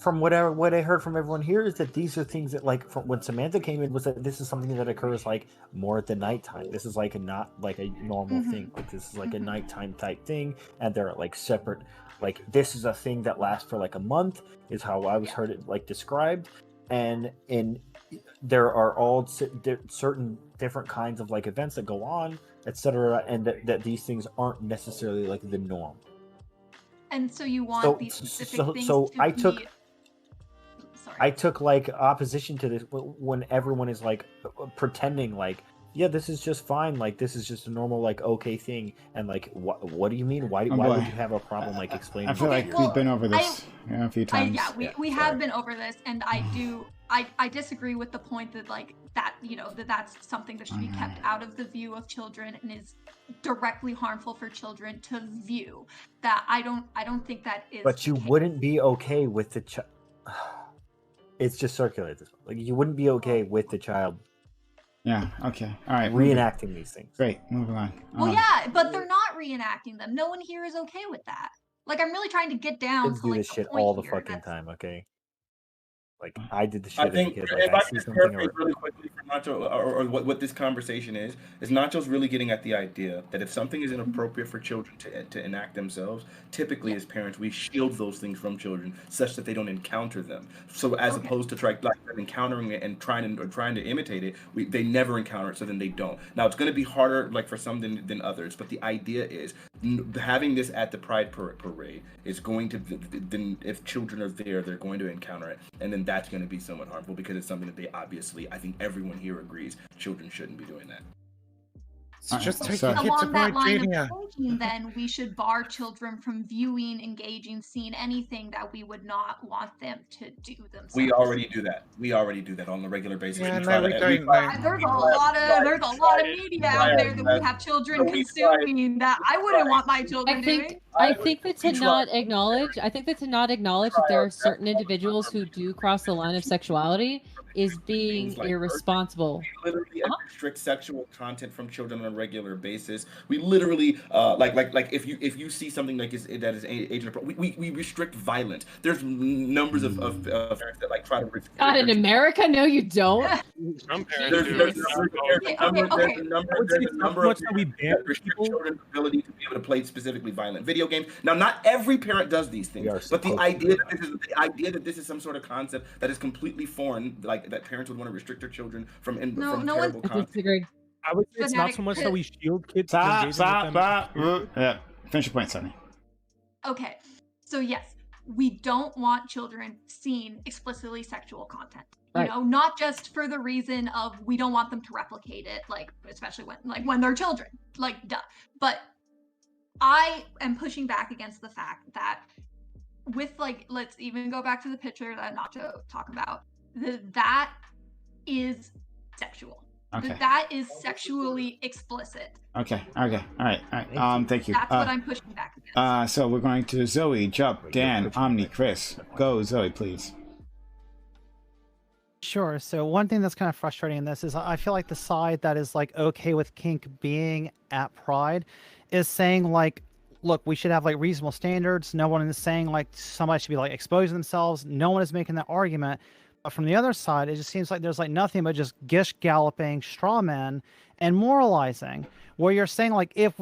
what I heard from everyone here is that these are things that, like, from when Samantha came in, was that this is something that occurs like more at the nighttime. This is like not like a normal thing. Like this is like a nighttime type thing, and they're like separate. Like this is a thing that lasts for like a month, is how I was heard it like described, and there are all certain different kinds of like events that go on, etc., and that these things aren't necessarily like the norm. And so you want these specific things to be... I took like opposition to this when everyone is like pretending like, yeah, this is just fine, like this is just a normal like okay thing, and like what do you mean? Why would you have a problem like explaining? I feel like we've been over this a few times. We have been over this, and I disagree with the point that like that, you know, that's something that should be kept out of the view of children and is directly harmful for children to view. That I don't think that is. But you wouldn't be okay with the child. It's just circular at this point. Like you wouldn't be okay with the child. Yeah. Okay. All right. Reenacting these things. Great. Moving on. Well, yeah, but they're not reenacting them. No one here is okay with that. Like, I'm really trying to get down Kids to do like this shit point all the here. fucking time. Okay. Like I did the shit. I think as a kid. if Like, I see could something paraphrase really quickly for or what this conversation is Nacho's really getting at the idea that if something is inappropriate for children to enact themselves, typically as parents we shield those things from children such that they don't encounter them. So as opposed to encountering it and trying to imitate it, they never encounter it, so then they don't. Now it's going to be harder like for some than others, but the idea is having this at the Pride Parade is going to then if children are there, they're going to encounter it, and then that's going to be somewhat harmful because it's something that they obviously, I think everyone here agrees, children shouldn't be doing that. Just take So your kids to along that Pride line Junior. of thinking, then we should bar children from viewing, engaging, seeing anything that we would not want them to do themselves. We already do that. We already do that on a regular basis. Yeah, We no, we to- don't. There's a lot of media out there that we have children consuming that I wouldn't want my children doing. I think that to not acknowledge that there are certain individuals who do cross the line of sexuality is being like irresponsible. We literally restrict sexual content from children on a regular basis. We literally like if you see something that is age inappropriate, we restrict violence. There's numbers of parents that like try to restrict. God, in America, no, you don't. Some parents There's do. a number of that restrict children's ability to be able to play specifically violent video games. Now, not every parent does these things, but the idea that this is some sort of concept that is completely foreign, like that parents would want to restrict their children from terrible content. I would say it's not so much that we shield kids. Stop. Yeah, finish your point, Sonny. Okay, so yes, we don't want children seeing explicitly sexual content. You know, not just for the reason of we don't want them to replicate it, like especially when they're children, like duh. But I am pushing back against the fact that with let's even go back to the picture that Nacho talked about. That is sexual. Okay. That is sexually explicit. Okay. All right. Thank you. That's what I'm pushing back against. So we're going to Zoe, Jup, Dan, Omni, Chris. Go, Zoe, please. Sure. So one thing that's kind of frustrating in this is I feel like the side that is like okay with kink being at Pride is saying like, look, we should have like reasonable standards. No one is saying like somebody should be like exposing themselves. No one is making that argument. But from the other side, it just seems like there's like nothing but just gish galloping, straw men, and moralizing. Where you're saying like if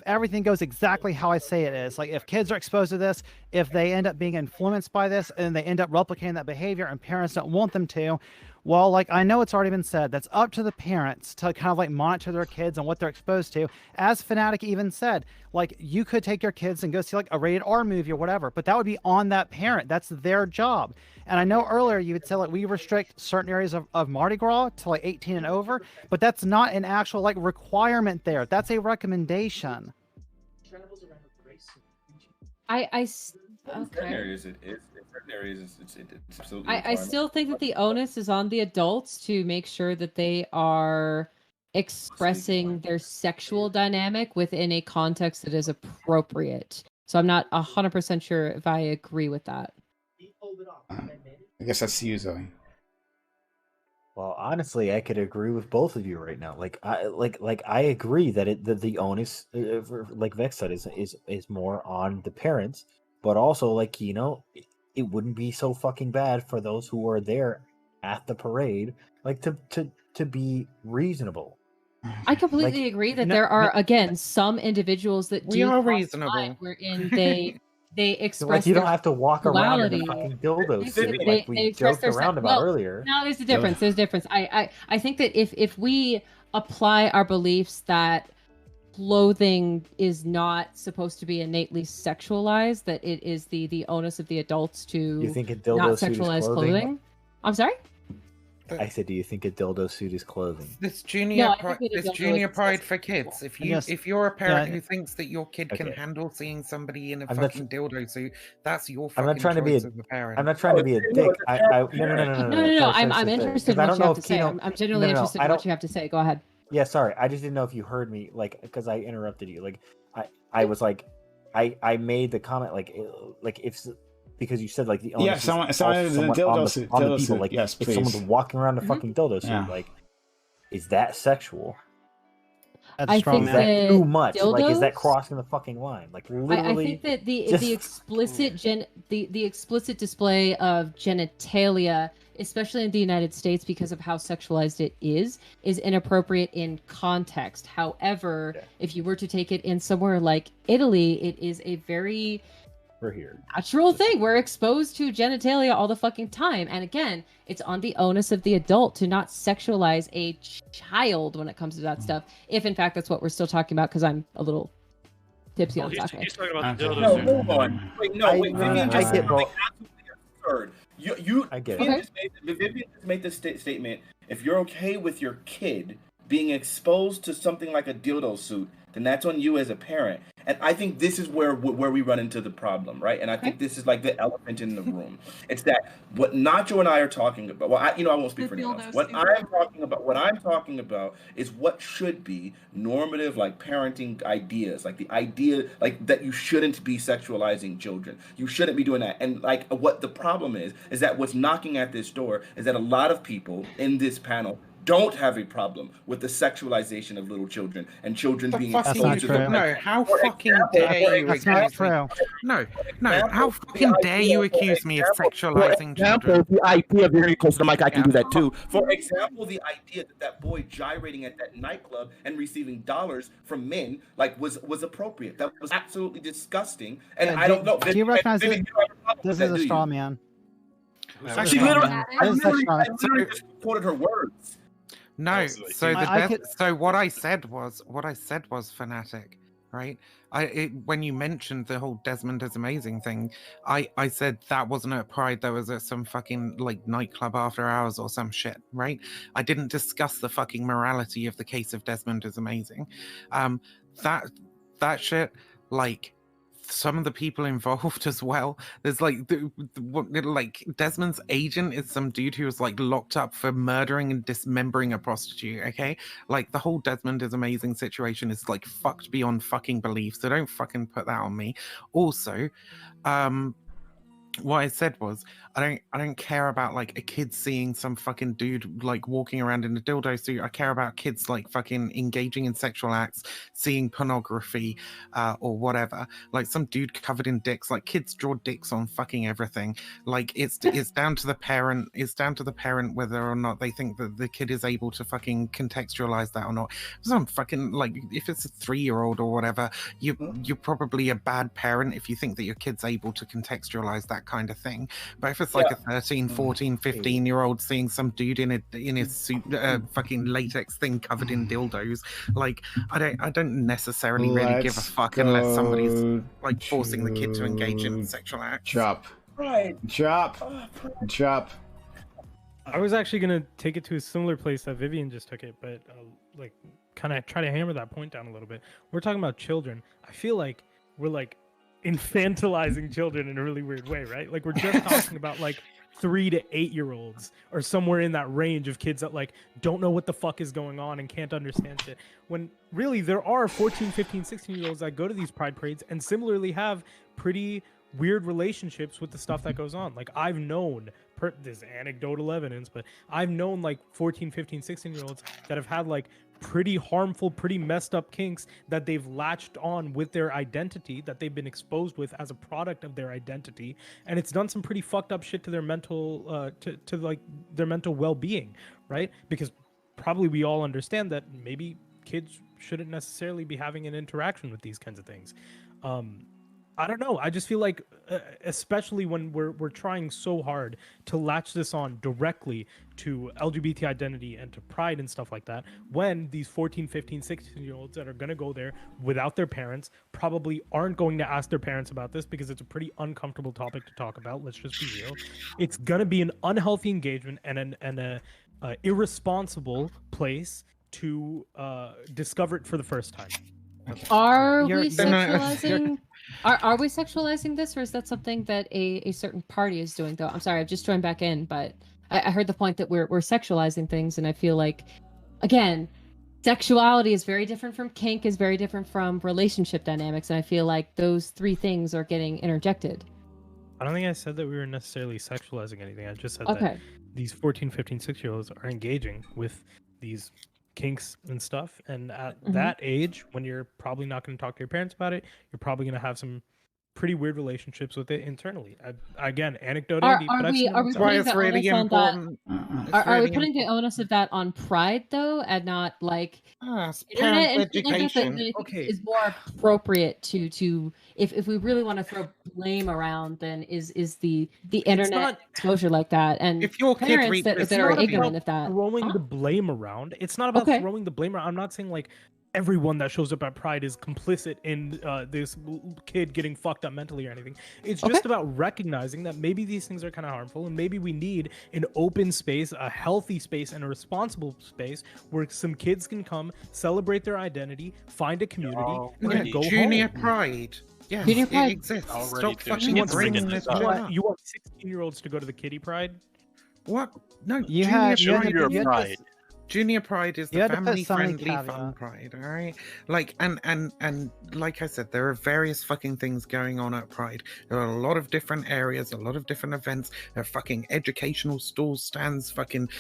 everything goes exactly how I say it is, like if kids are exposed to this, if they end up being influenced by this and they end up replicating that behavior and parents don't want them to, well, like I know it's already been said, that's up to the parents to kind of like monitor their kids and what they're exposed to. As Fanatic even said, like you could take your kids and go see like a rated R movie or whatever, but that would be on that parent. That's their job. And I know earlier you would say like we restrict certain areas of Mardi Gras to like 18 and over, but that's not an actual like requirement there. That's a recommendation. Okay. I still think that the onus is on the adults to make sure that they are expressing their sexual dynamic within a context that is appropriate. So I'm not 100% sure if I agree with that. I guess that's you, Zoe. Well, honestly, I could agree with both of you right now. I agree that the onus, like Vex said, is more on the parents, but also like it wouldn't be so fucking bad for those who are there at the parade, like to be reasonable. I completely agree that there are again some individuals that we are reasonable, wherein they express. Like you don't have to walk around in sexuality. a fucking dildo suit They like we express joked their around about earlier. No, there's a difference. There's a difference. I think that if we apply our beliefs that clothing is not supposed to be innately sexualized, that it is the onus of the adults to You think a dildo not suit is sexualize clothing? clothing. I'm sorry? I said, do you think a dildo suit is clothing? This junior, No, I think this dildo is junior pride for kids. If you're a parent who thinks that your kid can Okay. handle seeing somebody in a I'm not fucking dildo suit, that's your I'm fucking not trying to be choice a. as a parent. I'm not trying to be a dick. No. No. I'm interested in what you have to say. I'm genuinely interested in what you have to say. Go ahead. Yeah, sorry. I just didn't know if you heard me, like, because I interrupted you. Like, I was like, I made the comment like if. Because you said like the onus someone is the dildo suit. People. suit. Like Yes, if please. someone's walking around a fucking dildo suit, Yeah. like, is that sexual? That's I strong. think Is that too much? Like, is that dildos- crossing the fucking line? Like, literally. I think that the just- explicit the explicit display of genitalia especially in the United States, because of how sexualized it is inappropriate in context. However, if you were to take it in somewhere like Italy, it is a very natural thing. We're exposed to genitalia all the fucking time. And again, it's on the onus of the adult to not sexualize a child when it comes to that stuff. If in fact that's what we're still talking about, because I'm a little tipsy on sake. He's talking about the dildos. No, hold on. Wait, Vivian just said something absolutely absurd. Vivian just made this statement. If you're okay with your kid being exposed to something like a dildo suit, then that's on you as a parent. And I think this is where we run into the problem, right? And I think this is like the elephant in the room. It's that what Nacho and I are talking about. Well, I won't speak for anyone else. What I'm talking about is what should be normative, like parenting ideas, like the idea, like that you shouldn't be sexualizing children. You shouldn't be doing that. And like what the problem is that what's knocking at this door is that a lot of people in this panel don't have a problem with the sexualization of little children and children being exposed to them. No, how fucking dare you accuse me? No, how fucking dare you accuse me of sexualizing children? The idea, very close to the mic, I can do that too. For example, the idea that boy gyrating at that nightclub and receiving dollars from men like was appropriate. That was absolutely disgusting. And I don't know. Do you recognize this is a straw man? She literally just quoted her words. No, so what I said was fanatic, right? When you mentioned the whole Desmond is amazing thing, I said that wasn't at Pride. There was some fucking like nightclub after hours or some shit, right? I didn't discuss the fucking morality of the case of Desmond is amazing. That shit, like. Some of the people involved as well. There's like Desmond's agent is some dude who was like locked up for murdering and dismembering a prostitute. Okay, like the whole Desmond is amazing situation is like fucked beyond fucking belief. So don't fucking put that on me. Also, what I said was I don't care about like a kid seeing some fucking dude like walking around in a dildo suit. I care about kids like fucking engaging in sexual acts, seeing pornography, or whatever. Like some dude covered in dicks. Like kids draw dicks on fucking everything. Like it's down to the parent. It's down to the parent whether or not they think that the kid is able to fucking contextualize that or not. Some fucking like if it's a 3-year-old or whatever, you're probably a bad parent if you think that your kid's able to contextualize that kind of thing. But if it's like a 13, 14, 15-year-old seeing some dude in his suit, fucking latex thing covered in dildos, like I don't necessarily really give a fuck unless somebody's like forcing the kid to engage in sexual acts. Drop. I was actually gonna take it to a similar place that Vivian just took it, but like kind of try to hammer that point down a little bit. We're talking about children. I feel like we're like infantilizing children in a really weird way, right? Like we're just talking about like 3 to 8-year-olds or somewhere in that range of kids that like don't know what the fuck is going on and can't understand shit. When really there are 14, 15, 16-year-olds that go to these pride parades and similarly have pretty weird relationships with the stuff that goes on. Like I've known this anecdotal evidence, but I've known like 14, 15, 16-year-olds that have had like pretty harmful, pretty messed up kinks that they've latched on with their identity, that they've been exposed with as a product of their identity, and it's done some pretty fucked up shit to their mental to like their mental well-being, right? Because probably we all understand that maybe kids shouldn't necessarily be having an interaction with these kinds of things. I don't know. I just feel like, especially when we're trying so hard to latch this on directly to LGBT identity and to pride and stuff like that, when these 14, 15, 16-year-olds that are going to go there without their parents probably aren't going to ask their parents about this because it's a pretty uncomfortable topic to talk about. Let's just be real. It's going to be an unhealthy engagement and a irresponsible place to discover it for the first time. Are we sexualizing? Are we sexualizing this, or is that something that a certain party is doing? Though I'm sorry, I've just joined back in, but I heard the point that we're sexualizing things, and I feel like, again, sexuality is very different from kink, is very different from relationship dynamics, and I feel like those 3 things are getting interjected. I don't think I said that we were necessarily sexualizing anything. I just said that these 14, 15, 6-year-olds are engaging with these kinks and stuff, and at that age when you're probably not going to talk to your parents about it, you're probably going to have some pretty weird relationships with it internally. Again, anecdote Are, Andy, are but I've we seen it are we myself. putting it's the really onus on that? important. Are we putting the onus of that on Pride though, and not like It's internet parent and shit like that? That education. I think Okay. is more appropriate to if we really want to throw blame around, then is the internet not- exposure like that, and If your kid parents reaches that are not ignorant about of that. throwing the blame around. It's not about Okay. throwing the blame around. I'm not saying like everyone that shows up at Pride is complicit in this kid getting fucked up mentally or anything. It's just about recognizing that maybe these things are kind of harmful, and maybe we need an open space, a healthy space, and a responsible space where some kids can come, celebrate their identity, find a community, and then go Junior home. Pride. Yes, Junior it Pride. exists. Already Stop doing fucking it. bringing this one up. You want 16-year-olds to go to the kiddie Pride? What? No, You Junior had Junior you had Pride. this- Junior Pride is You the had to put so many family-friendly fun caveats. Pride, all right? Like, and like I said, there are various fucking things going on at Pride. There are a lot of different areas, a lot of different events. There are fucking educational stalls, stands, fucking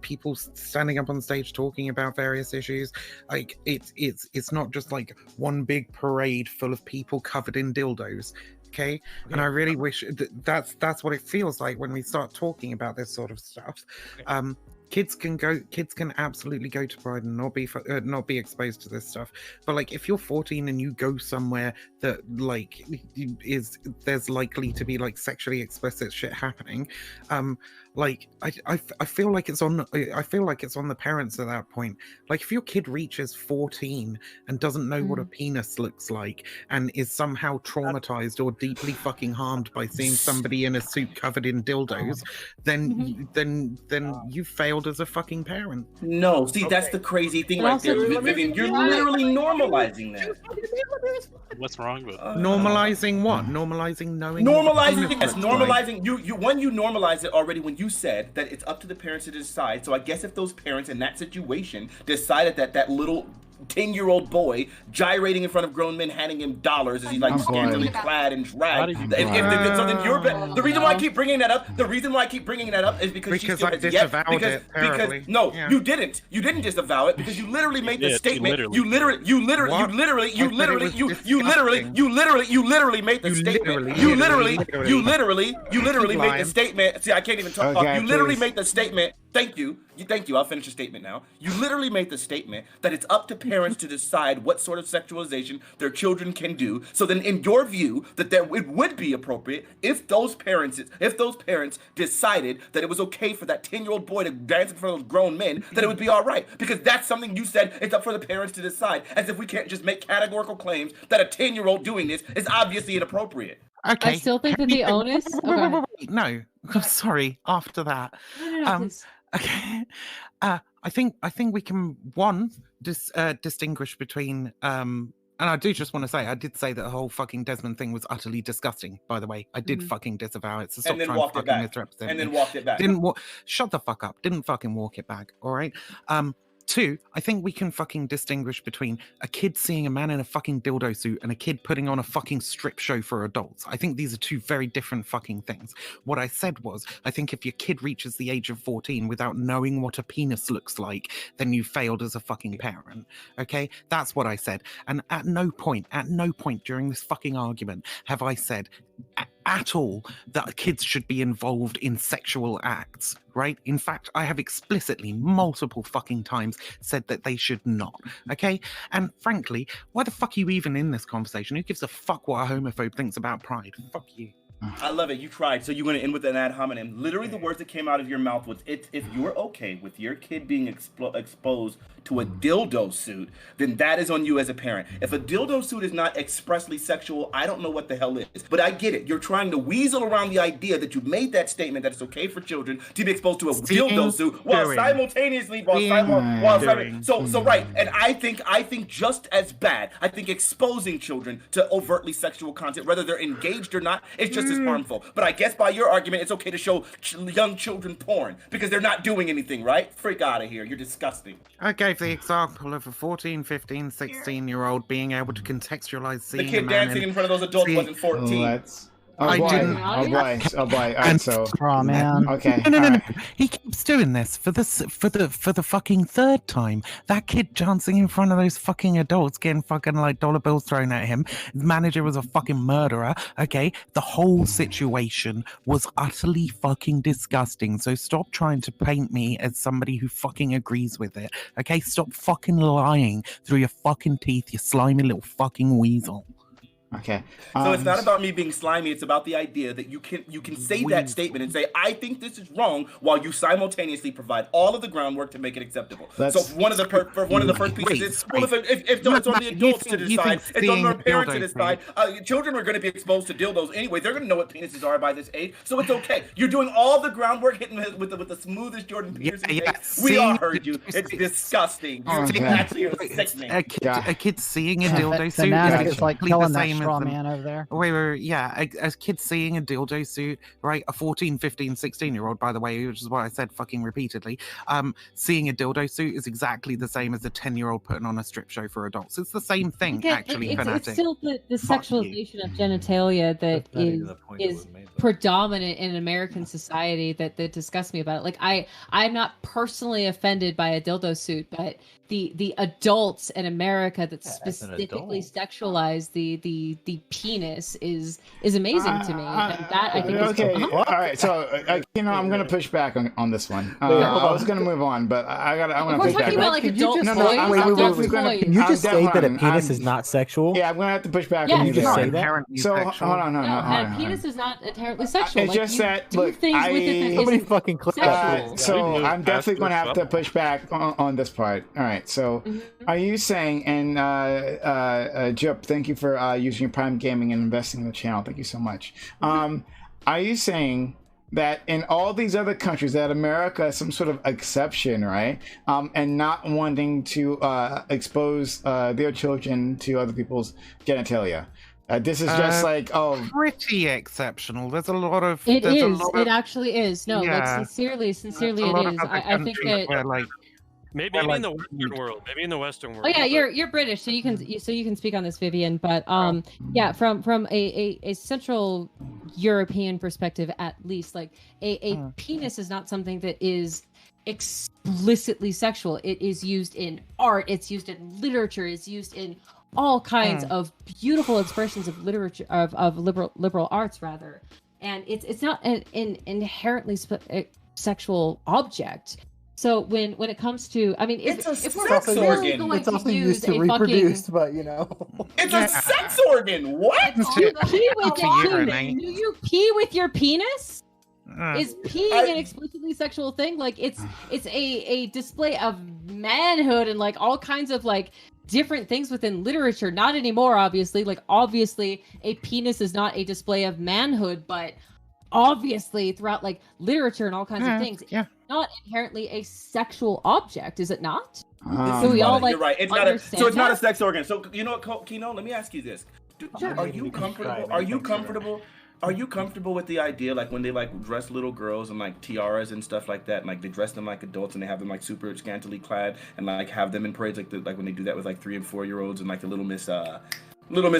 people standing up on stage talking about various issues. Like, it's not just like one big parade full of people covered in dildos. Okay, and I really wish that's what it feels like when we start talking about this sort of stuff. Kids can absolutely go to Pride and not be exposed to this stuff. But like, if you're 14 and you go somewhere that like there's likely to be like sexually explicit shit happening, like I feel like it's on the parents at that point. Like, if your kid reaches 14 and doesn't know what a penis looks like and is somehow traumatized or deeply fucking harmed by seeing somebody in a suit covered in dildos, then you failed as a fucking parent. No, see, that's the crazy thing right there, Vivian. You're literally normalizing that. What's wrong with Normalizing what? Normalizing knowing. Normalizing, yes, normalizing. You normalize it already when you said that it's up to the parents to decide. So I guess if those parents in that situation decided that little 10-year-old boy gyrating in front of grown men, handing him dollars as he's like scantily clad and dragged. So then the reason why I keep bringing that up, is because she still I has disavowed it terribly. you didn't. You didn't disavow it because you literally made the statement. You literally made the statement. You literally made the statement. See, I can't even talk. You literally made the statement. Thank you. I'll finish the statement now. You literally made the statement that it's up to parents to decide what sort of sexualization their children can do. So then, in your view, it would be appropriate if those parents decided that it was okay for that 10-year-old boy to dance in front of grown men, that it would be all right, because that's something you said. It's up for the parents to decide. As if we can't just make categorical claims that a 10-year-old doing this is obviously inappropriate. Okay. I still think that the onus. No, I'm sorry. After that, No, please. okay. I think we can distinguish between and I do just want to say, I did say that the whole fucking Desmond thing was utterly disgusting, by the way. I did fucking disavow it. So stop trying to fucking misrepresent me. And then walked it back. Shut the fuck up. Didn't fucking walk it back. All right. Two, I think we can fucking distinguish between a kid seeing a man in a fucking dildo suit and a kid putting on a fucking strip show for adults. I think these are two very different fucking things. What I said was, I think if your kid reaches the age of 14 without knowing what a penis looks like, then you failed as a fucking parent. Okay? That's what I said. And at no point during this fucking argument have I said at all that kids should be involved in sexual acts, right? In fact, I have explicitly multiple fucking times said that they should not, okay? And frankly, why the fuck are you even in this conversation? Who gives a fuck what a homophobe thinks about Pride? Fuck you. I love it. You tried. So you're going to end with an ad hominem. Literally, the words that came out of your mouth was, if you're okay with your kid being exposed to a dildo suit, then that is on you as a parent. If a dildo suit is not expressly sexual, I don't know what the hell is. But I get it. You're trying to weasel around the idea that you made that statement that it's okay for children to be exposed to a dildo suit while simultaneously so right. And I think just as bad. I think exposing children to overtly sexual content, whether they're engaged or not, it's just as harmful. But I guess by your argument, it's okay to show young children porn because they're not doing anything, right? Freak out of here. You're disgusting. I gave the example of a 14, 15, 16-year-old being able to contextualize seeing the kid dancing in front of those adults wasn't 14. Oh boy. didn't. Oh boy. Oh boy. All right, And- so Oh man. okay. No. all right. He keeps doing this for the fucking third time. That kid dancing in front of those fucking adults, getting fucking like dollar bills thrown at him. His manager was a fucking murderer. Okay, the whole situation was utterly fucking disgusting. So stop trying to paint me as somebody who fucking agrees with it. Okay, stop fucking lying through your fucking teeth, you slimy little fucking weasel. Okay. So it's not about me being slimy. It's about the idea that you can say that statement and say, I think this is wrong, while you simultaneously provide all of the groundwork to make it acceptable. So one of the first pieces is, well, if it's on the adults to decide, it's on their parents to decide. Children are going to be exposed to dildos anyway. They're going to know what penises are by this age, so it's okay. You're doing all the groundwork, hitting with the smoothest Jordan Peterson face. We all heard you. It's disgusting. You're actually sickening. A kid seeing a dildo suit Fanatic is is like exactly killing the that same straw as man over there. Wait, yeah, a kid seeing a dildo suit, right? A 14, 15, 16-year-old, by the way, which is what I said fucking repeatedly. Seeing a dildo suit is exactly the same as a 10-year-old putting on a strip show for adults. It's the same thing, actually, Fanatic. It's still the sexualization of genitalia that is predominant in American society that disgusts me about it. Like I'm not personally offended by a dildo suit, but the adults in America that specifically sexualize the penis is amazing to me, and that I think okay. is All right, so I'm gonna push back on this one. I was gonna move on, but I'm gonna push back. About, like, adult toys. Wait. Can you just say that a penis is not sexual? Yeah, I'm gonna have to push back Yeah, on you there. Say that? So hold on, a penis is not inherently sexual. It's just that, look, Somebody fucking click that. so I'm definitely going to have to push back on this part. All right. So, are you saying, and Jup, thank you for using your Prime Gaming and investing in the channel. Thank you so much. Are you saying that in all these other countries, that America is some sort of exception, right? And not wanting to expose their children to other people's genitalia? This is just pretty exceptional. There's a lot of. It actually is. No, like sincerely, it is. I think that. Where, maybe in the Western world. Maybe in the Western world. Oh yeah, you're British, so you can speak on this, Vivian. But yeah, from a Central European perspective, at least, like a penis is not something that is explicitly sexual. It is used in art. It's used in literature. It's used in all kinds of beautiful expressions of literature, of liberal arts, rather, and it's not an inherently sexual object. So when it comes to, I mean, it's a if sex organ. It's also used to reproduce, but you know, it's a sex organ. What? Do you pee with your penis? Is peeing an explicitly sexual thing? Like it's a display of manhood and like all kinds of like different things within literature. Not anymore, obviously. Like obviously a penis is not a display of manhood, but obviously throughout like literature and all kinds of things, it's not inherently a sexual object, is it not? So we all like, you're right. It's not it's not a sex organ. So you know what, Kino, let me ask you this. Are you comfortable? Are you comfortable with the idea, like when they like dress little girls in like tiaras and stuff like that, and like they dress them like adults and they have them like super scantily clad and like have them in parades, like when they do that with like 3 and 4 year olds and like the little miss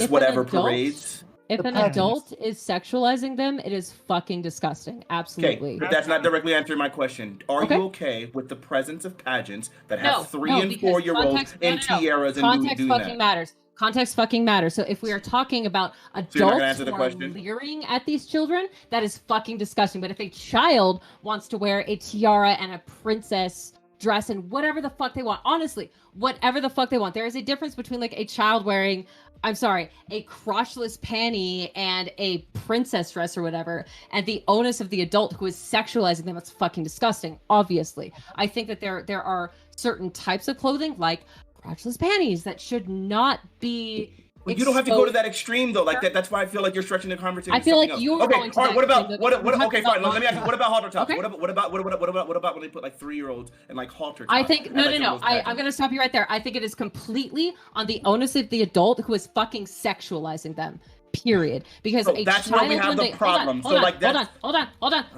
whatever parades? If an adult is sexualizing them, it is fucking disgusting. Absolutely. Okay, but that's not directly answering my question. Are you okay with the presence of pageants that have 3 and 4 year olds in tiaras and doing that? Context fucking matters. So if we are talking about adults who are leering at these children, that is fucking disgusting. But if a child wants to wear a tiara and a princess dress and whatever the fuck they want, honestly, whatever the fuck they want, there is a difference between like a child wearing, a crotchless panty and a princess dress or whatever, and the onus of the adult who is sexualizing them. It's fucking disgusting, obviously. I think that there are certain types of clothing, like crotchless panties, that should not be. But you don't have to go to that extreme though. Like that's why I feel like you're stretching the conversation. I feel like you're going to. All right. What about okay, fine. Let me ask you. What about halter tops? Okay. What about when they put like 3-year-olds and like halter tops? I think no. I'm gonna stop you right there. I think it is completely on the onus of the adult who is fucking sexualizing them. Period. Because so that's where we have the problem. Hold on.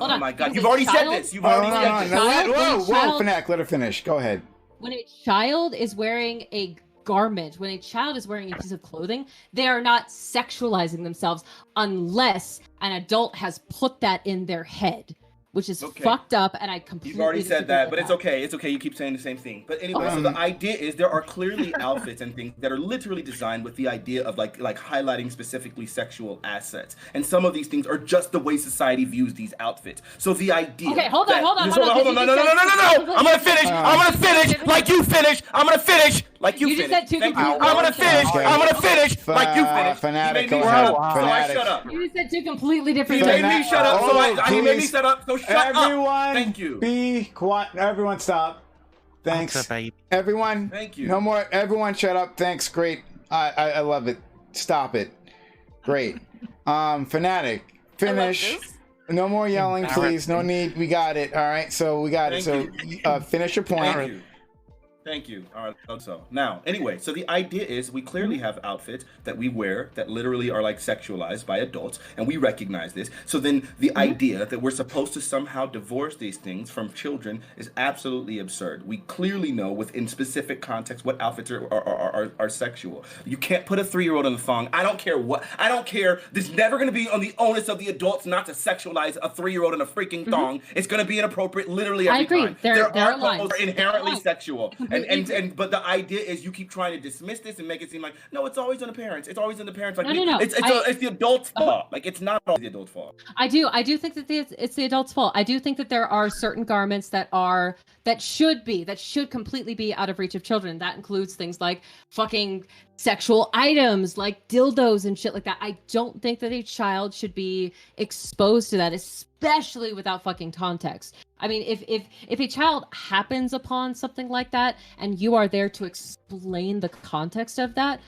Oh my god, you've already said this. You've already said this. Whoa, Fnac, let her finish. Go ahead. When a child is wearing a garment, when a child is wearing a piece of clothing, they are not sexualizing themselves unless an adult has put that in their head, which is fucked up, and I completely You've already said that, but it's that. okay. It's okay. You keep saying the same thing. But anyway, so the idea is there are clearly outfits and things that are literally designed with the idea of like highlighting specifically sexual assets. And some of these things are just the way society views these outfits. So the idea. Okay, hold on. No. I'm gonna finish. I'm gonna finish like you finish. I'm gonna finish like you finish. Thank you. I'm gonna finish. I'm gonna finish like you finish. Fanatic, you made me shut up, so I shut up. You said two completely different He things. made me shut up, so he made me shut up. So shut Everyone, up. Thank you. Be quiet. Everyone, stop. Thanks. Everyone. Thank you. No more. Everyone, shut up. Thanks. Great. I love it. Stop it. Great. Fanatic. Finish. No more yelling, please. No need. We got it. All right. So we got it. So finish your point. Thank you. All right. So now, anyway, so the idea is we clearly have outfits that we wear that literally are like sexualized by adults, and we recognize this. So then the idea that we're supposed to somehow divorce these things from children is absolutely absurd. We clearly know within specific context what outfits are sexual. You can't put a 3-year-old in a thong. I don't care what. I don't care. There's never going to be on the onus of the adults not to sexualize a 3-year-old in a freaking thong. It's going to be inappropriate literally every time. There are clothes that are inherently sexual. But the idea is you keep trying to dismiss this and make it seem like, no, it's always on the parents. It's always on the parents. Like, no. It's the adult's fault. Like, it's not always the adult's fault. I do think that it's the adult's fault. I do think that there are certain garments that should completely be out of reach of children. That includes things like fucking sexual items, like dildos and shit like that. I don't think that a child should be exposed to that, especially without fucking context. I mean, if a child happens upon something like that and you are there to explain the context of that,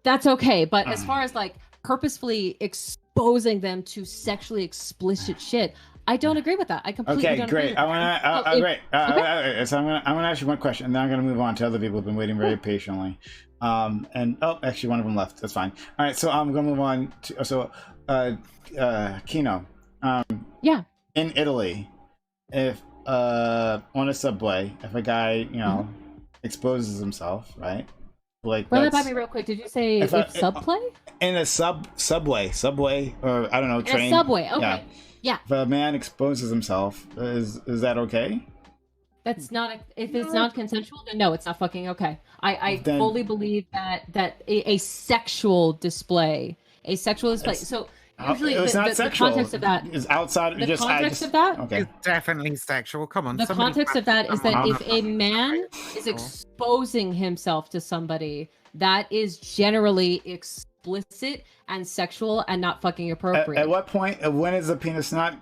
that's okay. But as far as like purposefully exposing them to sexually explicit shit, I don't agree with that. I completely don't agree with that. So I'm gonna ask you one question, and then I'm gonna move on to other people who've been waiting very patiently. Actually, one of them left. That's fine. All right, so I'm gonna move on to Kino. Yeah. In Italy, if on a subway, if a guy exposes himself, right? Like, run that by me real quick. Did you say it's subway? In a subway, or I don't know, train. In a subway. Okay. Yeah. If a man exposes himself, is that okay? That's not. If it's not consensual, then no, it's not fucking okay. I fully believe that a sexual display, So usually the context of that is outside. The context of that. Okay. It's definitely sexual. Come on. The context of that is that if a man is exposing himself to somebody, that is generally explicit and sexual and not fucking appropriate. At what point? When is the penis not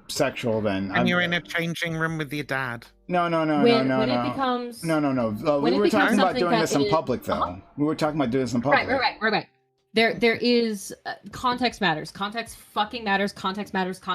sexual? Then when you're in a changing room with your dad. No. When it becomes no. We were talking about doing this in public, though. We were talking about doing this in public. Right. There is context matters. Context fucking matters. Context matters.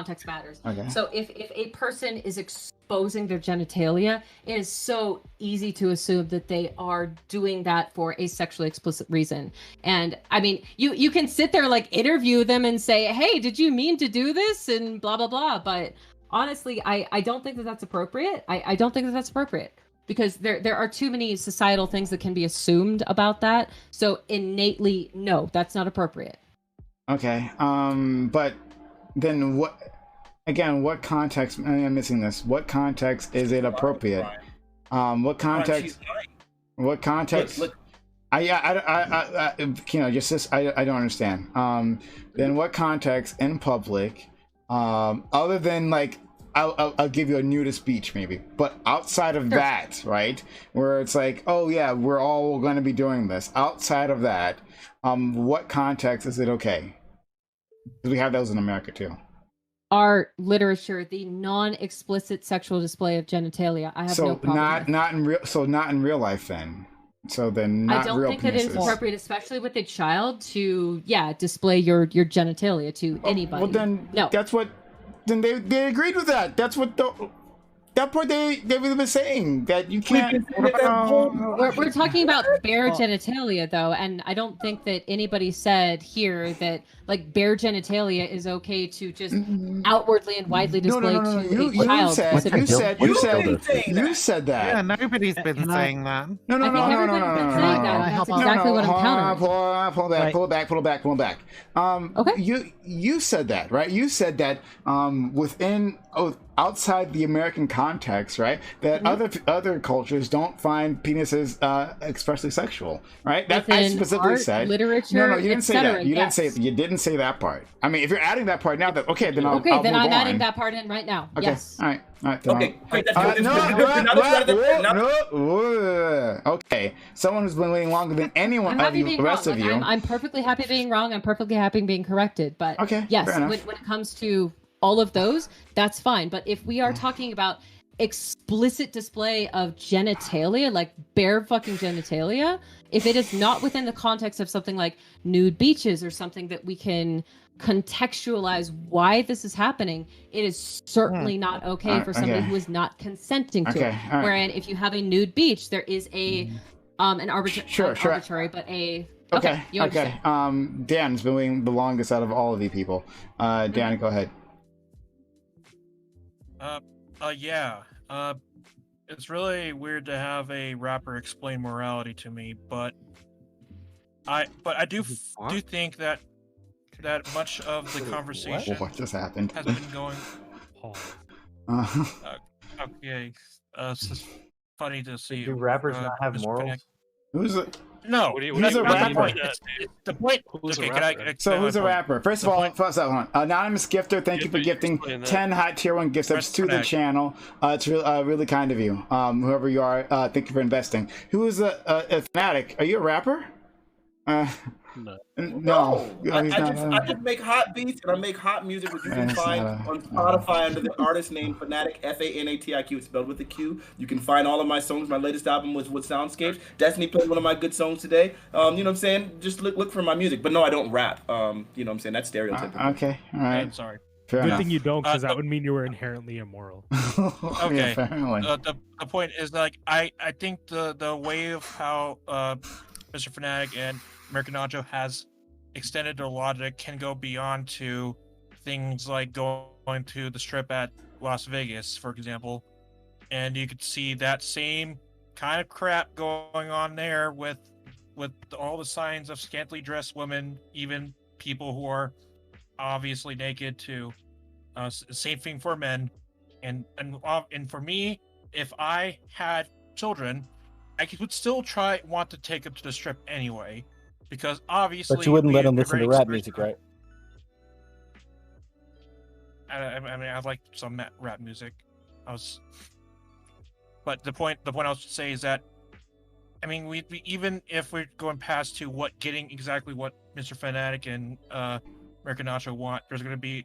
Okay. So if a person is exposing their genitalia, it is so easy to assume that they are doing that for a sexually explicit reason. And I mean, you can sit there like interview them and say, hey, did you mean to do this? And blah, blah, blah. But honestly, I don't think that that's appropriate. I don't think that that's appropriate. Because there are too many societal things that can be assumed about that. So innately, no, that's not appropriate. Okay. But then what? Again, what context? I'm missing this. What context is it appropriate? What context? What context? Look. I don't understand. Then what context in public, other than like, I'll give you a nudist beach maybe, but outside of that, right, where it's like, oh yeah, we're all going to be doing this. Outside of that, what context is it okay? Because we have those in America too. Our literature, the non-explicit sexual display of genitalia. I have no problem. Not in real life then. So then, not I don't real think penises. that it's appropriate, especially with a child, to display your genitalia to anybody. Well, then no. That's what. Then they agreed with that. That's what that part they've been saying, that you can't. We're talking about bare genitalia though, and I don't think that anybody said here that like bare genitalia is okay to just outwardly and widely display to a child. You said that. Yeah, nobody's been saying that. No. That's exactly what I'm countering. Pull back. Okay. You said that, right? You said that within outside the American context, right? That other cultures don't find penises expressly sexual, right? That I specifically art, said. Literature, No, you didn't say that. You didn't say that part. I mean, if you're adding that part now, then then I'll then move I'm on. adding that part in right now. Okay. Yes. All right. Okay. Okay. Someone who's been waiting longer than anyone of you, the rest of you. I'm perfectly happy being wrong. I'm perfectly happy being corrected. But yes, fair enough. when it comes to all of those, that's fine. But if we are talking about explicit display of genitalia, like bare fucking genitalia, if it is not within the context of something like nude beaches or something that we can contextualize why this is happening, it is certainly not okay for somebody who is not consenting to it. Whereas if you have a nude beach, there is a an arbitrary, but a okay. Dan's been waiting the longest out of all of you people. Dan, go ahead. It's really weird to have a rapper explain morality to me, but I do think that much of the conversation what just happened has been going. Okay, it's just funny to see. Do rappers not have morals? Who's it? No, who's a rapper? The point. Who's a a rapper? First of all, anonymous gifter, thank you for gifting 10 hot tier 1 gift subs to the channel. It's really kind of you. Whoever you are, thank you for investing. Who is a fanatic? Are you a rapper? No. I just make hot beats and I make hot music, which you can find on Spotify under the artist name Fanatic, Fanatiq, spelled with a Q. You can find all of my songs. My latest album was with Soundscapes. Destiny played one of my good songs today. You know what I'm saying? Just look for my music. But no, I don't rap. You know what I'm saying? That's stereotypical. Okay, all right. I'm sorry. Good thing you don't, because that would mean you were inherently immoral. Okay. The point is, like, I think the way of how Mr. Fanatic and American Nacho has extended their logic can go beyond to things like going to the strip at Las Vegas, for example, and you could see that same kind of crap going on there with all the signs of scantily dressed women, even people who are obviously naked too. Same thing for men, and for me, if I had children, I would still want to take them to the strip anyway. Because obviously, but you wouldn't let them listen to rap music, right? I mean, I like some rap music. But the point I was to say is that, I mean, we even if we're going past to getting exactly what Mr. Fanatic and American Nacho want, there's going to be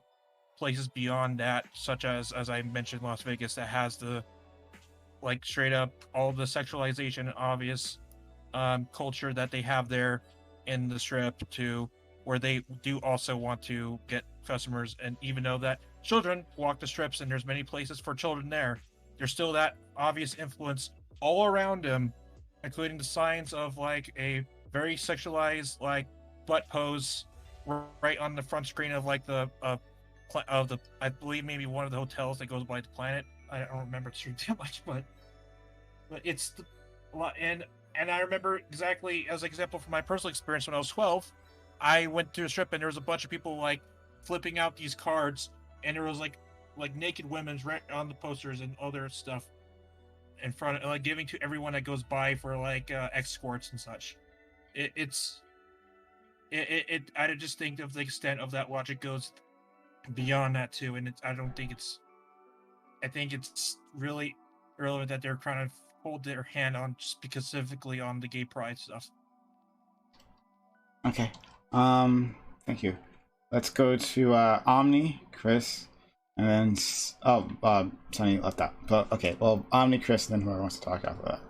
places beyond that, such as I mentioned, Las Vegas, that has the straight up all the sexualization and obvious culture that they have there in the strip, to where they do also want to get customers. And even though that children walk the strips and there's many places for children there's still that obvious influence all around them, including the signs of a very sexualized butt pose right on the front screen of the I believe maybe one of the hotels that goes by the Planet. I don't remember too much, but it's and I remember exactly, as an example from my personal experience, when I was 12, I went to a strip and there was a bunch of people flipping out these cards, and there was like naked women's right on the posters and other stuff in front of giving to everyone that goes by for escorts and such. I just think of the extent of that logic goes beyond that too, and I think it's really irrelevant that they're trying to hold their hand on specifically on the gay pride stuff. Okay. Thank you. Let's go to Omni, Chris, and then Sonny left out. But okay, well, Omni, Chris, and then whoever wants to talk after that.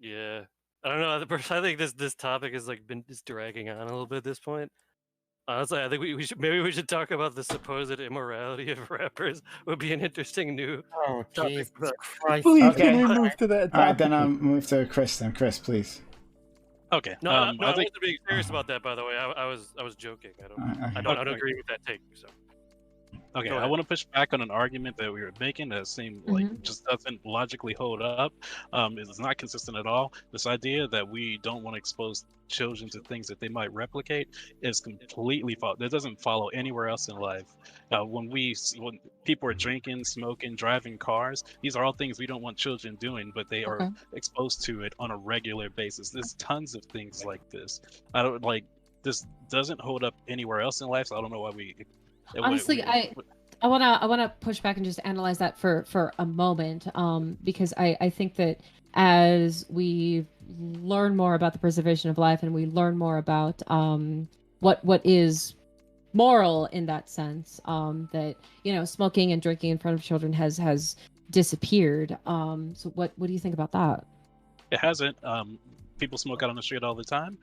Yeah, I don't know. I think this topic has been dragging on a little bit at this point. Honestly, I think we should talk about the supposed immorality of rappers. Would be an interesting new topic. Please, can we move to that topic? All right, then move to Chris. Then Chris, please. Okay. No, I I think wasn't being serious about that. By the way, I was joking. I don't agree with that take. So. Okay, I want to push back on an argument that we were making that seemed like just doesn't logically hold up. It's not consistent at all. This idea that we don't want to expose children to things that they might replicate is completely false. That doesn't follow anywhere else in life. When people are drinking, smoking, driving cars, these are all things we don't want children doing, but they are exposed to it on a regular basis. There's tons of things like this. I don't like this doesn't hold up anywhere else in life, so I don't know why we. Honestly, I wanna push back and just analyze that for a moment, because I think that as we learn more about the preservation of life and we learn more about what is moral in that sense, that smoking and drinking in front of children has disappeared. So what do you think about that? It hasn't. People smoke out on the street all the time.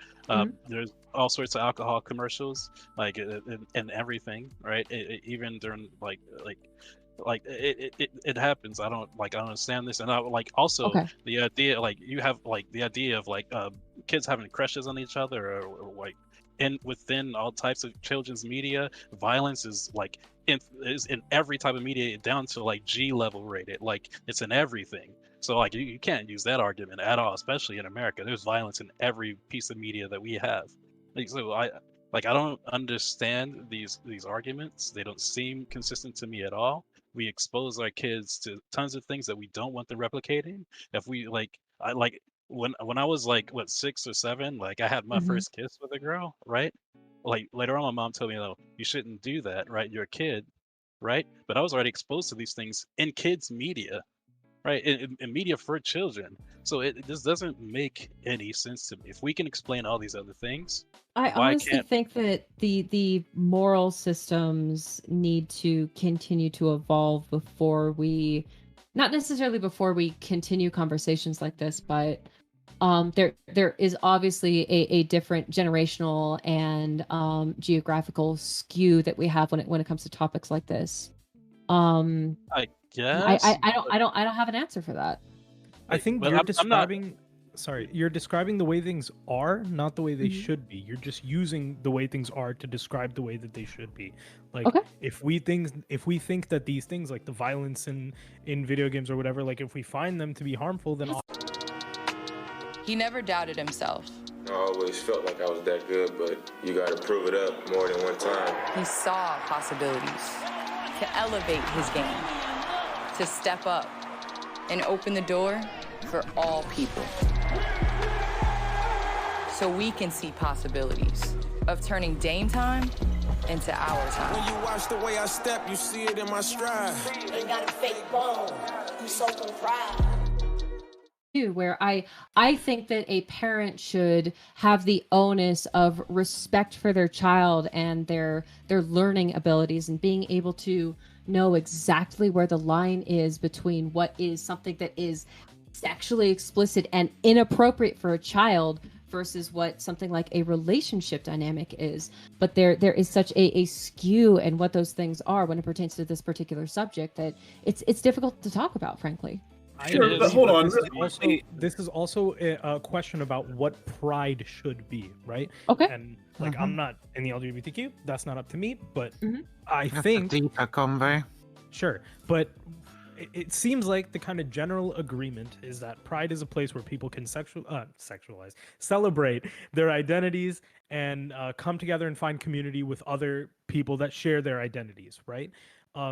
There's all sorts of alcohol commercials, like and everything, right? Even during it happens. I don't understand this, and also the idea you have the idea of kids having crushes on each other or within all types of children's media. Violence is is in every type of media down to G level rated. It's in everything. So you can't use that argument at all, especially in America. There's violence in every piece of media that we have. So I don't understand these arguments. They don't seem consistent to me at all. We expose our kids to tons of things that we don't want them replicating. If we when I was 6 or 7, I had my first kiss with a girl, right? Later on, my mom told me, no, you shouldn't do that, right? You're a kid, right? But I was already exposed to these things in kids' media. Right, in media for children. So this doesn't make any sense to me. If we can explain all these other things, I honestly think that the moral systems need to continue to evolve before we, not necessarily before we continue conversations like this, but there is obviously a different generational and geographical skew that we have when it comes to topics like this. I guess I don't have an answer for that. I think you're describing you're describing the way things are, not the way they should be. You're just using the way things are to describe the way that they should be. If we think that these things like the violence in video games or whatever, if we find them to be harmful, then he never doubted himself. I always felt like I was that good, but you gotta prove it up more than one time. He saw possibilities to elevate his game, to step up and open the door for all people. So we can see possibilities of turning Dame time into our time. When you watch the way I step, you see it in my stride. Ain't got a fake bone, he's so proud. Where I think that a parent should have the onus of respect for their child and their learning abilities and being able to know exactly where the line is between what is something that is sexually explicit and inappropriate for a child versus what something like a relationship dynamic is. But there is such a skew in what those things are when it pertains to this particular subject that it's difficult to talk about, frankly. Sure, but hold on. This is also a question about what pride should be, right? Okay. And I'm not in the LGBTQ. That's not up to me. But I think a deeper convo. Sure, but it seems like the kind of general agreement is that pride is a place where people can sexualize, celebrate their identities, and come together and find community with other people that share their identities, right?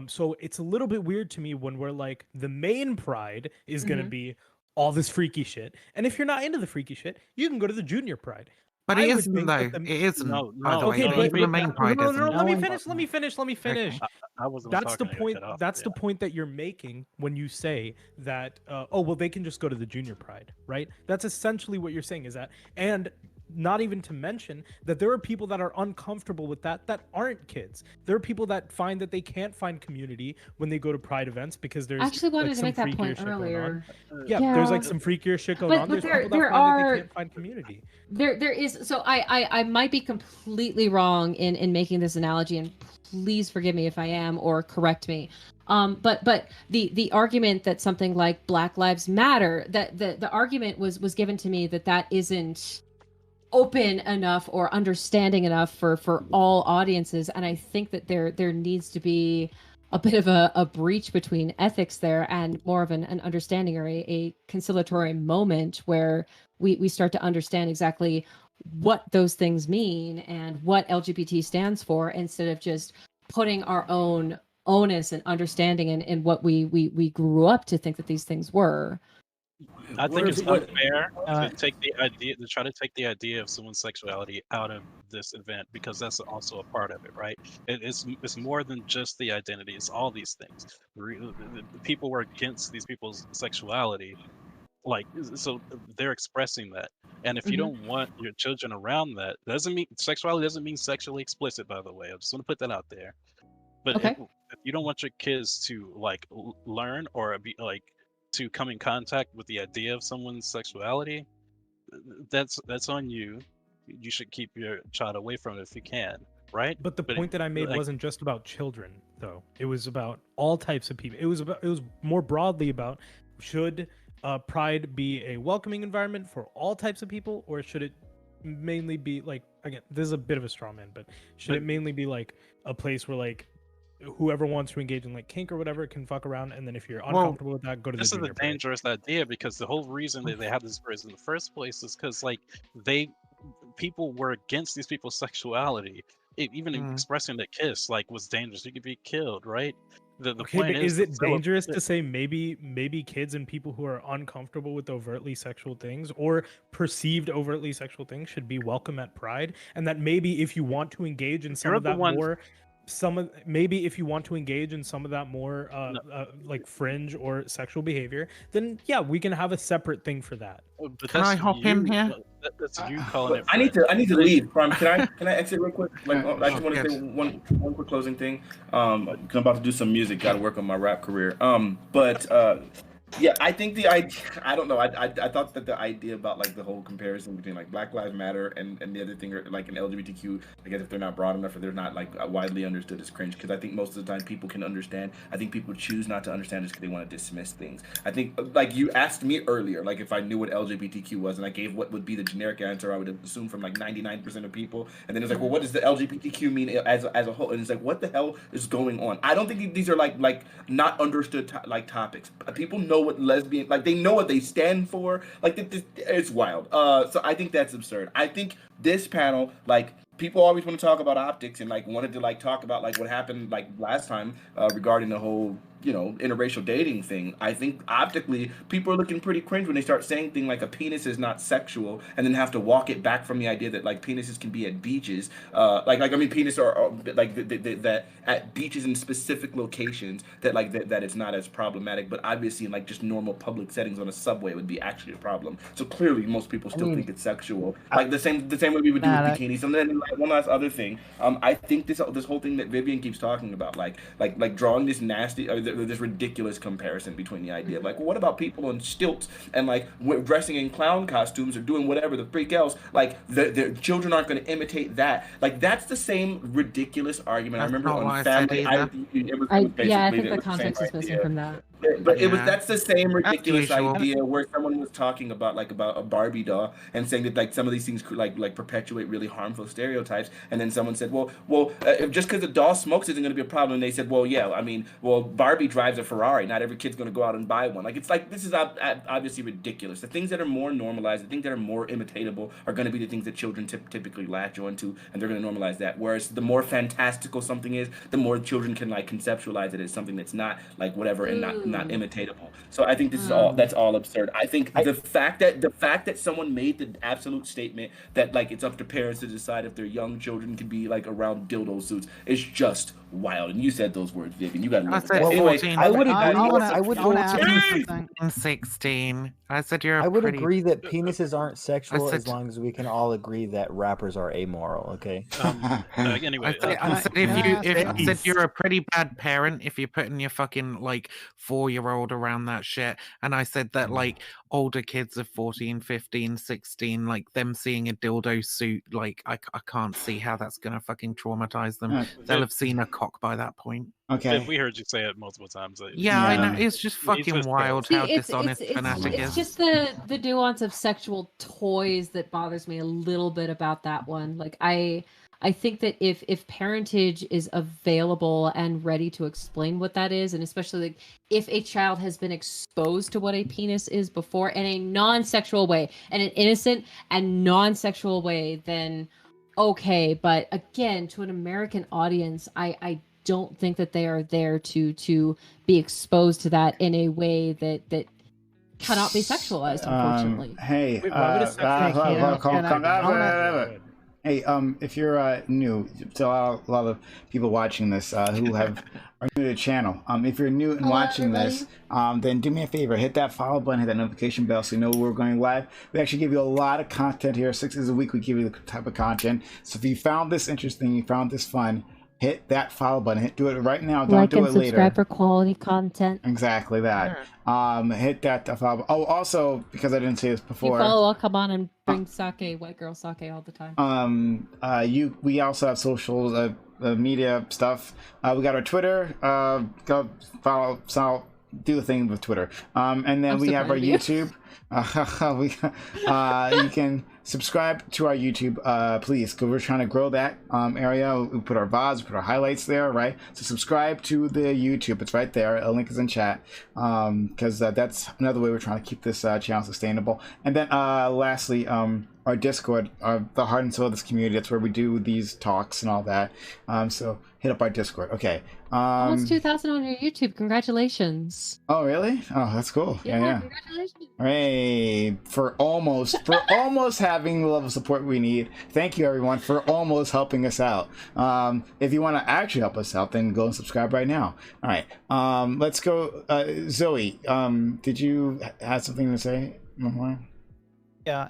So it's a little bit weird to me when we're the main pride is going to be all this freaky shit. And if you're not into the freaky shit, you can go to the junior pride. But it isn't though. It isn't. No, the main pride no, isn't. let me finish. I wasn't That's the talking, point. That's the point that you're making when you say that. They can just go to the junior pride, right? That's essentially what you're saying. Is that and not even to mention that there are people that are uncomfortable with that aren't kids. There are people that find that they can't find community when they go to pride events because there's I actually wanted to some make that freakier point shit earlier. Yeah, there's some freakier shit going on. There's people that find that they can't find community. There is. So I might be completely wrong in making this analogy, and please forgive me if I am or correct me. But the argument that something like Black Lives Matter, that the argument was given to me that isn't open enough or understanding enough for all audiences. And I think that there needs to be a bit of a breach between ethics there and more of an understanding or a conciliatory moment where we start to understand exactly what those things mean and what LGBT stands for, instead of just putting our own onus and understanding in what we grew up to think that these things were. I think it's unfair to try to take the idea of someone's sexuality out of this event, because that's also a part of it, right? It's more than just the identity. It's all these things. The people were against these people's sexuality, like, so they're expressing that. And if you don't want your children around that, doesn't mean sexuality doesn't mean sexually explicit, by the way. I just want to put that out there. But if you don't want your kids to like learn or be like to come in contact with the idea of someone's sexuality, that's on you. You should keep your child away from it if you can, right? But the point that I made wasn't just about children, though. It was about all types of people. It was more broadly about, should Pride be a welcoming environment for all types of people, or should it mainly be like, again, this is a bit of a straw man, but should it mainly be like a place where like whoever wants to engage in like kink or whatever can fuck around, and then if you're uncomfortable with that, go to the junior This is a dangerous idea, because the whole reason that they had this phrase in the first place is because like people were against these people's sexuality. Even expressing the kiss like was dangerous. You could be killed, right? The point is it dangerous to say maybe kids and people who are uncomfortable with overtly sexual things or perceived overtly sexual things should be welcome at Pride, and that maybe if you want to engage in some of that more like fringe or sexual behavior, then yeah, we can have a separate thing for that. But can I hop in here? That's you calling it. I need to leave. Can I exit real quick? Like, I just want to say one quick closing thing. Cause I'm about to do some music. Got to work on my rap career. Yeah, I think the idea, I don't know, I thought that the idea about like the whole comparison between like Black Lives Matter and the other thing, like an LGBTQ, I guess if they're not broad enough or they're not like widely understood as cringe, because I think most of the time people can understand. I think people choose not to understand just because they want to dismiss things. I think, like you asked me earlier, like if I knew what LGBTQ was, and I gave what would be the generic answer I would assume from like 99% of people, and then it's like, well, what does the LGBTQ mean as a whole? And it's like, what the hell is going on? I don't think these are like not understood topics. People know what lesbian, like they know what they stand for, like it's wild. So I think that's absurd. I think this panel, like people always want to talk about optics and like wanted to like talk about like what happened like last time regarding the whole interracial dating thing. I think optically people are looking pretty cringe when they start saying things like a penis is not sexual and then have to walk it back from the idea that like penises can be at beaches, penis are like that at beaches in specific locations that like that it's not as problematic, but obviously in like just normal public settings on a subway would be actually a problem. So clearly most people still think it's sexual, like the same way we would do with bikinis. And then like one last other thing, I think this whole thing that Vivian keeps talking about, like drawing this nasty this ridiculous comparison between the idea of like, well, what about people on stilts and like dressing in clown costumes or doing whatever the freak else, like their children aren't going to imitate that. Like that's the same ridiculous argument. That's I remember on I Family. I think the context is missing from that. But that's the same ridiculous idea where someone was talking about a Barbie doll and saying that like some of these things could like perpetuate really harmful stereotypes, and then someone said, well, just because a doll smokes isn't going to be a problem. And they said, well, yeah, I mean, well, Barbie drives a Ferrari. Not every kid's going to go out and buy one. Like it's like this is obviously ridiculous. The things that are more normalized, the things that are more imitatable, are going to be the things that children typically latch onto, and they're going to normalize that. Whereas the more fantastical something is, the more children can like conceptualize it as something that's not like whatever and not imitatable. So I think that's all absurd. I think the fact that someone made the absolute statement that like it's up to parents to decide if their young children can be like around dildo suits is just wild. And you said those words, Vivian. You got to look. Anyway, I would agree. 16. I said you're. I would agree that penises aren't sexual as long as we can all agree that rappers are amoral. Okay. Anyway, I said you're a pretty bad parent if you're putting your fucking like 4-year-old around that shit. And I said that like older kids of 14, 15, 16, like them seeing a dildo suit, like I can't see how that's gonna fucking traumatize them. They'll have seen a cock by that point. Okay. We heard you say it multiple times. Yeah, I know. It's just fucking wild how dishonest Fanatic it's is. just the nuance of sexual toys that bothers me a little bit about that one. Like I think that if parentage is available and ready to explain what that is, and especially like if a child has been exposed to what a penis is before in a non-sexual way, and an innocent and non-sexual way, then okay. But again, to an American audience, I don't think that they are there to be exposed to that in a way that cannot be sexualized, unfortunately. Hey, Wait, why would a hey, if you're new, to a lot of people watching this who are new to the channel, if you're new and watching this, then do me a favor, hit that follow button, hit that notification bell so you know we're going live. We actually give you a lot of content here. 6 days a week we give you the type of content. So if you found this interesting, you found this fun, hit that follow button. Do it right now. Don't do it later. Like and subscribe for quality content. Exactly that. Hit that follow. Oh, also, because I didn't say this before. You follow, I'll come on and bring sake, white girl sake all the time. We also have social media stuff. We got our Twitter. Go follow, do the thing with Twitter. And then we have our YouTube. You can subscribe to our YouTube, please, because we're trying to grow that area. We put our VODs, put our highlights there, right? So subscribe to the YouTube. It's right there. A link is in chat, because that's another way we're trying to keep this channel sustainable. And then lastly, our Discord, the heart and soul of this community. That's where we do these talks and all that. So hit up our Discord. Okay. Almost 2,000 on your YouTube. Congratulations. Oh, really? Oh, that's cool. Yeah. Congratulations. Hey, for almost having the level of support we need. Thank you, everyone, for almost helping us out. If you want to actually help us out, then go and subscribe right now. All right. Let's go. Zoe, did you have something to say? Yeah.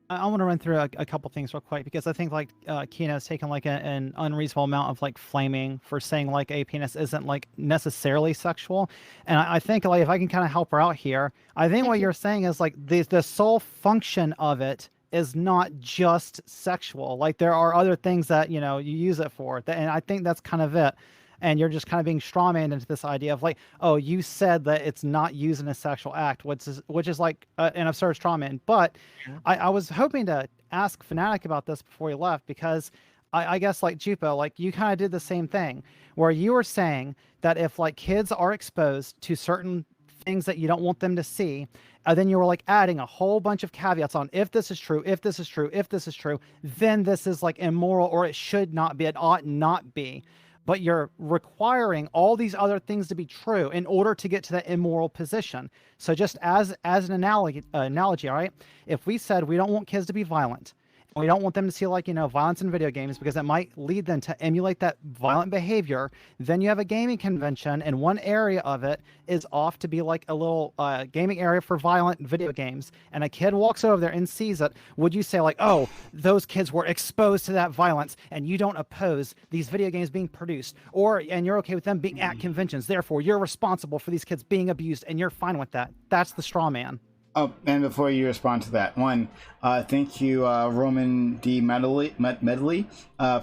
I want to run through a couple things real quick, because I think like Kina has taken like an unreasonable amount of like flaming for saying like a penis isn't like necessarily sexual. And I think like if I can kind of help her out here, I think what you're saying is like the sole function of it is not just sexual. Like there are other things that, you know, you use it for. And I think that's kind of it. And you're just kind of being strawmanned into this idea of like, oh, you said that it's not used in a sexual act, which is like an absurd strawman. But I was hoping to ask Fanatic about this before he left, because I guess like Jupo, like you kind of did the same thing where you were saying that if like kids are exposed to certain things that you don't want them to see, then you were like adding a whole bunch of caveats on if this is true, if this is true, if this is true, then this is like immoral, or it should not be, it ought not be. But you're requiring all these other things to be true in order to get to that immoral position. So just as an analogy, all right? If we said we don't want kids to be violent, we don't want them to see like, you know, violence in video games because that might lead them to emulate that violent behavior, then you have a gaming convention and one area of it is off to be like a little gaming area for violent video games, and a kid walks over there and sees it. Would you say like, oh, those kids were exposed to that violence and you don't oppose these video games being produced, and you're okay with them being at conventions, therefore you're responsible for these kids being abused and you're fine with that? That's the straw man. Oh, and before you respond to that, one, thank you, Roman D. Medley,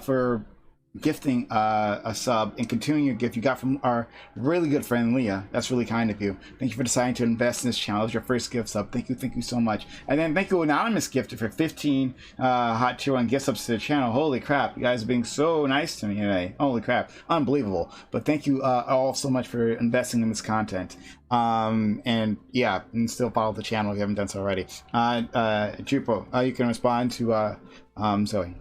for gifting a sub and continuing your gift you got from our really good friend Leah. That's really kind of you. Thank you for deciding to invest in this channel. It was your first gift sub. Thank you so much. And then thank you, Anonymous Gifter, for 15 hot tier 1 gift subs to the channel. Holy crap, you guys are being so nice to me today. Holy crap, unbelievable. But thank you all so much for investing in this content. And yeah, and still follow the channel if you haven't done so already. Jupo, you can respond to Zoe.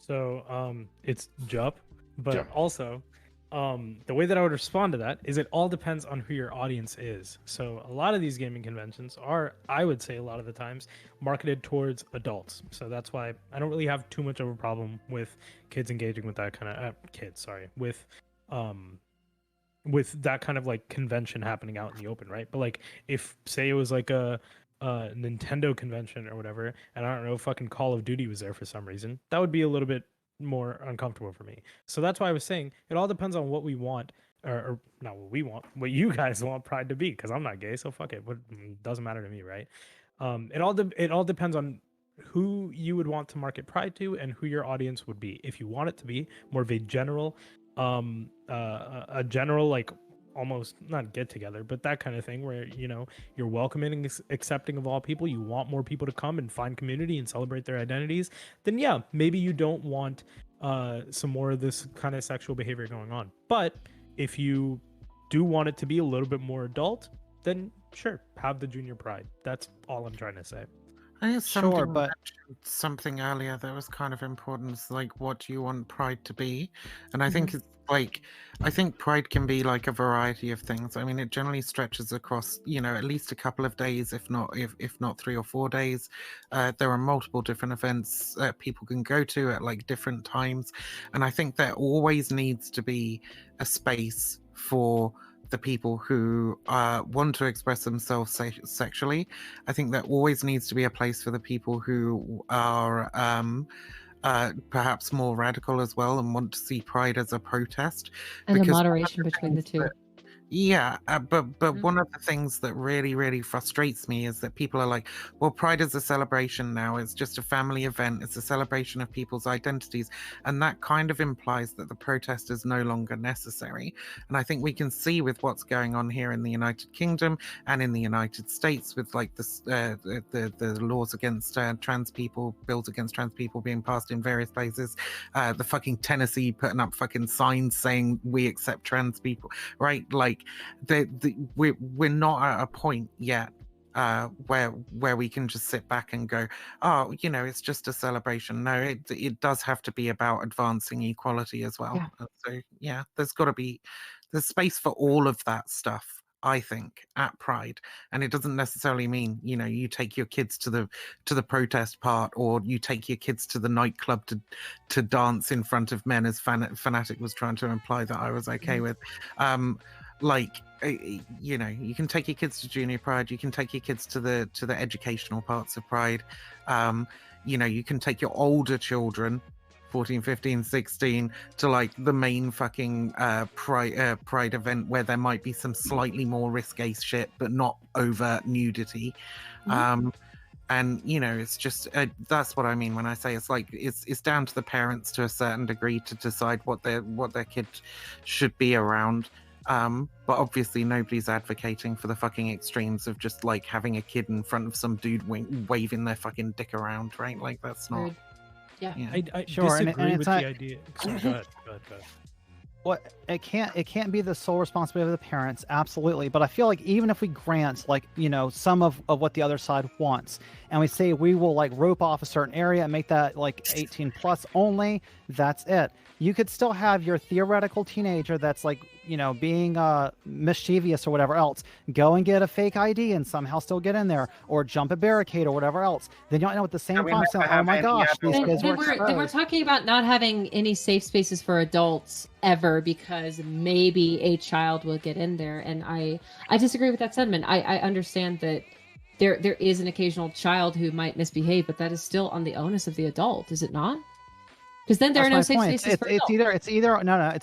So it's Jup, but also the way that I would respond to that is it all depends on who your audience is. So a lot of these gaming conventions are, I would say a lot of the times, marketed towards adults. So that's why I don't really have too much of a problem with kids engaging with that kind of with that kind of like convention happening out in the open, right? But like if say it was like a Nintendo convention or whatever, and I don't know, fucking Call of Duty was there for some reason, that would be a little bit more uncomfortable for me. So that's why I was saying it all depends on what we want, or not what we want, what you guys want Pride to be, because I'm not gay, so fuck it. But it doesn't matter to me, right? It all depends on who you would want to market Pride to and who your audience would be. If you want it to be more of a general a general like almost not get together, but that kind of thing where you're welcoming and accepting of all people, you want more people to come and find community and celebrate their identities, then yeah, maybe you don't want some more of this kind of sexual behavior going on. But if you do want it to be a little bit more adult, then sure, have the junior pride. That's all I'm trying to say. I think something earlier that was kind of important is like, what do you want pride to be? And I think it's like, I think pride can be like a variety of things. I mean, it generally stretches across, at least a couple of days, if not 3 or 4 days. There are multiple different events that people can go to at like different times. And I think there always needs to be a space for the people who want to express themselves sexually. I think there always needs to be a place for the people who are perhaps more radical as well and want to see pride as a protest. And the moderation between the two. Yeah, but one of the things that really, really frustrates me is that people are like, well, Pride is a celebration now. It's just a family event. It's a celebration of people's identities. And that kind of implies that the protest is no longer necessary. And I think we can see with what's going on here in the United Kingdom and in the United States with like the laws against trans people, bills against trans people being passed in various places, the fucking Tennessee putting up fucking signs saying we accept trans people, right? Like, we're not at a point yet where we can just sit back and go, oh, it's just a celebration. No, it does have to be about advancing equality as well. Yeah. So yeah, there's space for all of that stuff, I think, at Pride. And it doesn't necessarily mean you take your kids to the protest part, or you take your kids to the nightclub to dance in front of men, as Fanatic was trying to imply that I was okay with. Like, you can take your kids to junior Pride, you can take your kids to the educational parts of Pride, you can take your older children, 14, 15, 16, to like the main fucking Pride event where there might be some slightly more risque shit but not overt nudity. And it's just that's what I mean when I say it's like it's down to the parents to a certain degree to decide what their kid should be around. But obviously nobody's advocating for the fucking extremes of just like having a kid in front of some dude waving their fucking dick around, right? Like, that's not. Yeah. I Sure, and disagree it's with not- the idea. Sorry, go ahead. Well, it can't be the sole responsibility of the parents, absolutely. But I feel like even if we grant like some of what the other side wants, and we say we will like rope off a certain area and make that like 18 plus only, that's it. You could still have your theoretical teenager that's like being mischievous or whatever else, go and get a fake ID and somehow still get in there, or jump a barricade or whatever else. Then you at the same time saying, oh my gosh, these kids then were we're talking about not having any safe spaces for adults ever because maybe a child will get in there. And I disagree with that sentiment. I understand that there is an occasional child who might misbehave, but that is still on the onus of the adult, is it not? Because then there are no safe spaces for adults. It's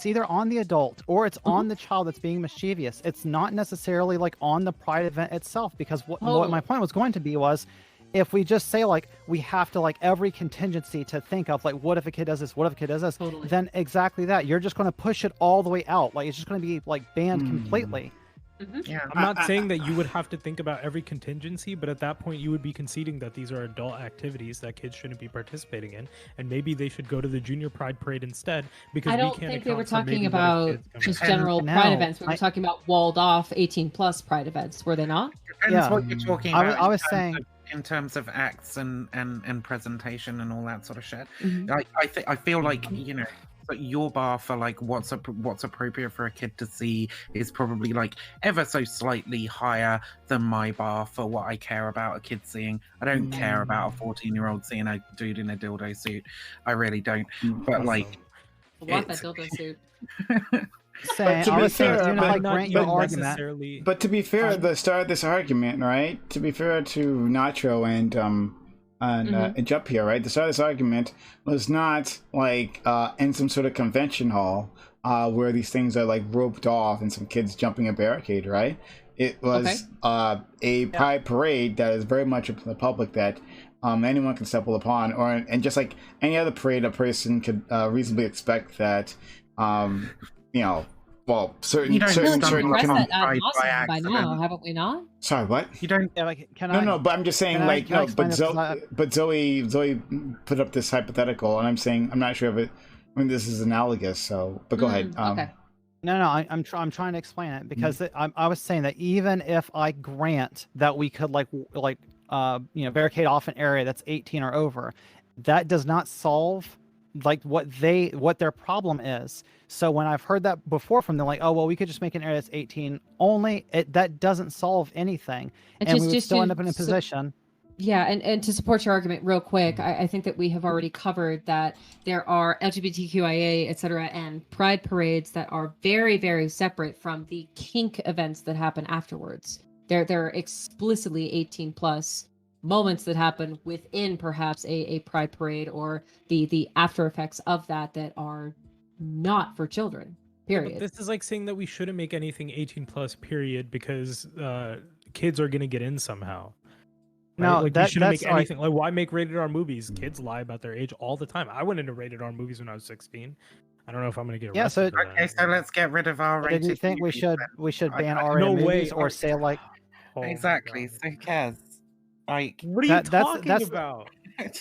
either on the adult or it's on the child that's being mischievous. It's not necessarily like on the Pride event itself, because what my point was going to be was, if we just say like we have to like every contingency to think of like, what if a kid does this, what if a kid does this, then exactly that, you're just going to push it all the way out. Like, it's just going to be like banned completely. Yeah, I'm not saying that you would have to think about every contingency, but at that point you would be conceding that these are adult activities that kids shouldn't be participating in, and maybe they should go to the Junior Pride Parade instead, because I don't think they were talking about just general Pride events. We were talking about walled off 18 plus Pride events, were they not? Depends what you're talking about. I was saying in terms of acts and presentation and all that sort of shit. Mm-hmm. I feel like but your bar for like what's appropriate for a kid to see is probably like ever so slightly higher than my bar for what I care about a kid seeing. I don't care about a 14-year-old seeing a dude in a dildo suit. I really don't. But like, what that dildo suit? But to be fair, the start of this argument, right? To be fair to Nacho and Jump here, right? The start of this argument was not like in some sort of convention hall where these things are like roped off and some kids jumping a barricade, right? It was a Pride parade that is very much open to the public, that anyone can stumble upon, and just like any other parade, a person could reasonably expect that You know, well, certain You don't certain stumble certain Press upon that ad pride by nauseam by now, accident. haven't we not? Sorry, what? You don't. Yeah, like, can No, I? no, but I'm just saying, can I- like, can I no, explain but it? 'Cause I- Zoe put up this hypothetical, and I'm saying I'm not sure if it. I mean, this is analogous, so. But go ahead. Okay. No, I'm trying to explain it because I was saying that even if I grant that we could barricade off an area that's 18 or over, that does not solve like what their problem is. So when I've heard that before from them, like, oh well, we could just make an area that's 18 only, that doesn't solve anything, and we would still end up in a position. Yeah, and to support your argument real quick, I think that we have already covered that there are LGBTQIA, et cetera, and pride parades that are very, very separate from the kink events that happen afterwards. They're explicitly 18 plus moments that happen within perhaps a pride parade or the after effects of that are not for children, period. But this is like saying that we shouldn't make anything 18 plus, period, because kids are going to get in somehow. Right? No, like that, we shouldn't that's make anything. Like, why make rated R movies? Kids lie about their age all the time. I went into rated R movies when I was 16. I don't know if I'm going to get arrested. Yeah, Okay, so let's get rid of R-rated. do you think we should ban I- R-rated no way. movies or say like? Oh my Exactly. God. So who cares? Like, What are you talking that's about?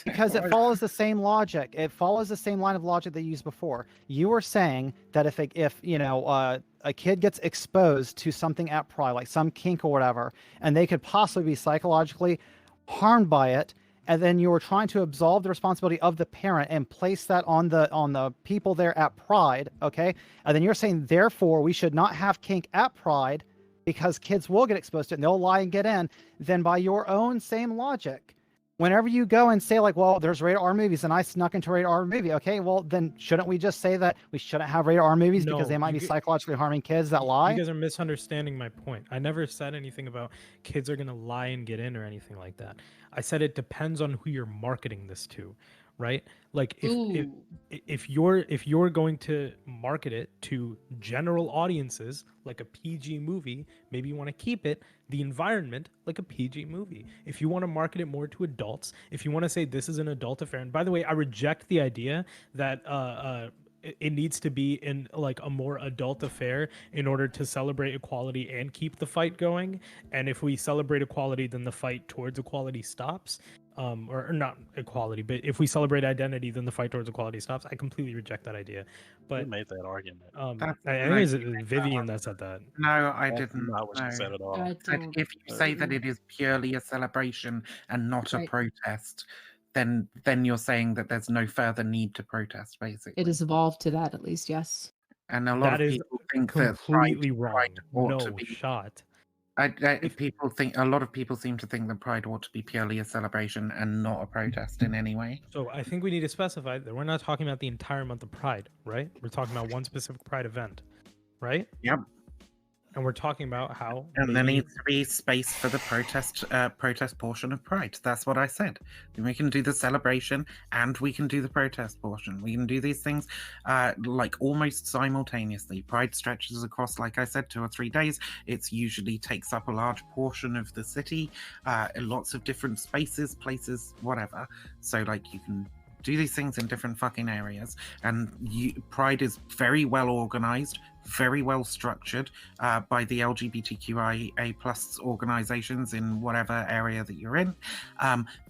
Because it follows the same logic. It follows the same line of logic they used before. You were saying that if a kid gets exposed to something at Pride, like some kink or whatever, and they could possibly be psychologically harmed by it, and then you were trying to absolve the responsibility of the parent and place that on the people there at Pride, okay? And then you're saying, therefore, we should not have kink at Pride because kids will get exposed to it and they'll lie and get in. Then by your own same logic, whenever you go and say like, well, there's rated R movies and I snuck into a rated R movie, okay, well then shouldn't we just say that we shouldn't have rated R movies because they might be psychologically harming kids that lie? You guys are misunderstanding my point. I never said anything about kids are going to lie and get in or anything like that. I said it depends on who you're marketing this to, right? Like if you're going to market it to general audiences like a PG movie, maybe you want to keep the environment like a PG movie. If you want to market it more to adults, if you want to say this is an adult affair, and by the way, I reject the idea that it needs to be in like a more adult affair in order to celebrate equality and keep the fight going. And if we celebrate equality, then the fight towards equality stops. Or not equality, but if we celebrate identity, then the fight towards equality stops. I completely reject that idea. But who made that argument? I think it was Vivian that said that. No, I That's didn't. not what she said at all. If you say that it is purely a celebration and not a protest, then you're saying that there's no further need to protest, basically. It has evolved to that, at least, yes. And a lot That of is people think completely that wrong. ought to No be shot. a lot of people seem to think that Pride ought to be purely a celebration and not a protest in any way. So I think we need to specify that we're not talking about the entire month of Pride, right? We're talking about one specific Pride event, right? Yep. And we're talking about how there needs to be space for the protest portion of Pride. That's what I said. We can do the celebration and we can do the protest portion. We can do these things like almost simultaneously. Pride stretches across, like I said, 2 or 3 days. It usually takes up a large portion of the city, lots of different spaces, places, whatever. So like you can do these things in different fucking areas, and Pride is very well organized, very well structured by the LGBTQIA plus organizations in whatever area that you're in.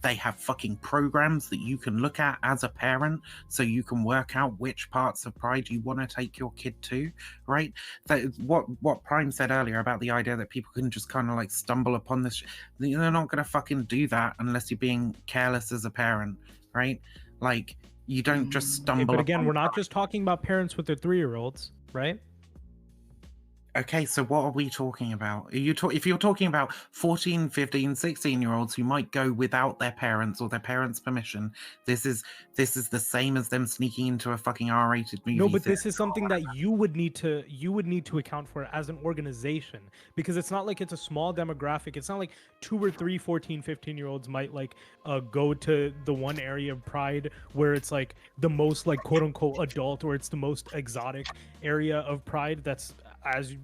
They have fucking programs that you can look at as a parent, so you can work out which parts of Pride you want to take your kid to, right? What Prime said earlier about the idea that people can just kind of like stumble upon this, they're not going to fucking do that unless you're being careless as a parent, right? Like, you don't just stumble. But again, we're not just talking about parents with their 3-year-olds, right? Okay, so what are we talking about? If you're talking about 14, 15, 16-year-olds who might go without their parents or their parents' permission, this is the same as them sneaking into a fucking R-rated movie. No, but this is something that you would need to account for as an organization, because it's not like it's a small demographic. It's not like 2 or 3 14, 15-year-olds might like go to the one area of Pride where it's like the most like quote unquote adult, or it's the most exotic area of Pride that's as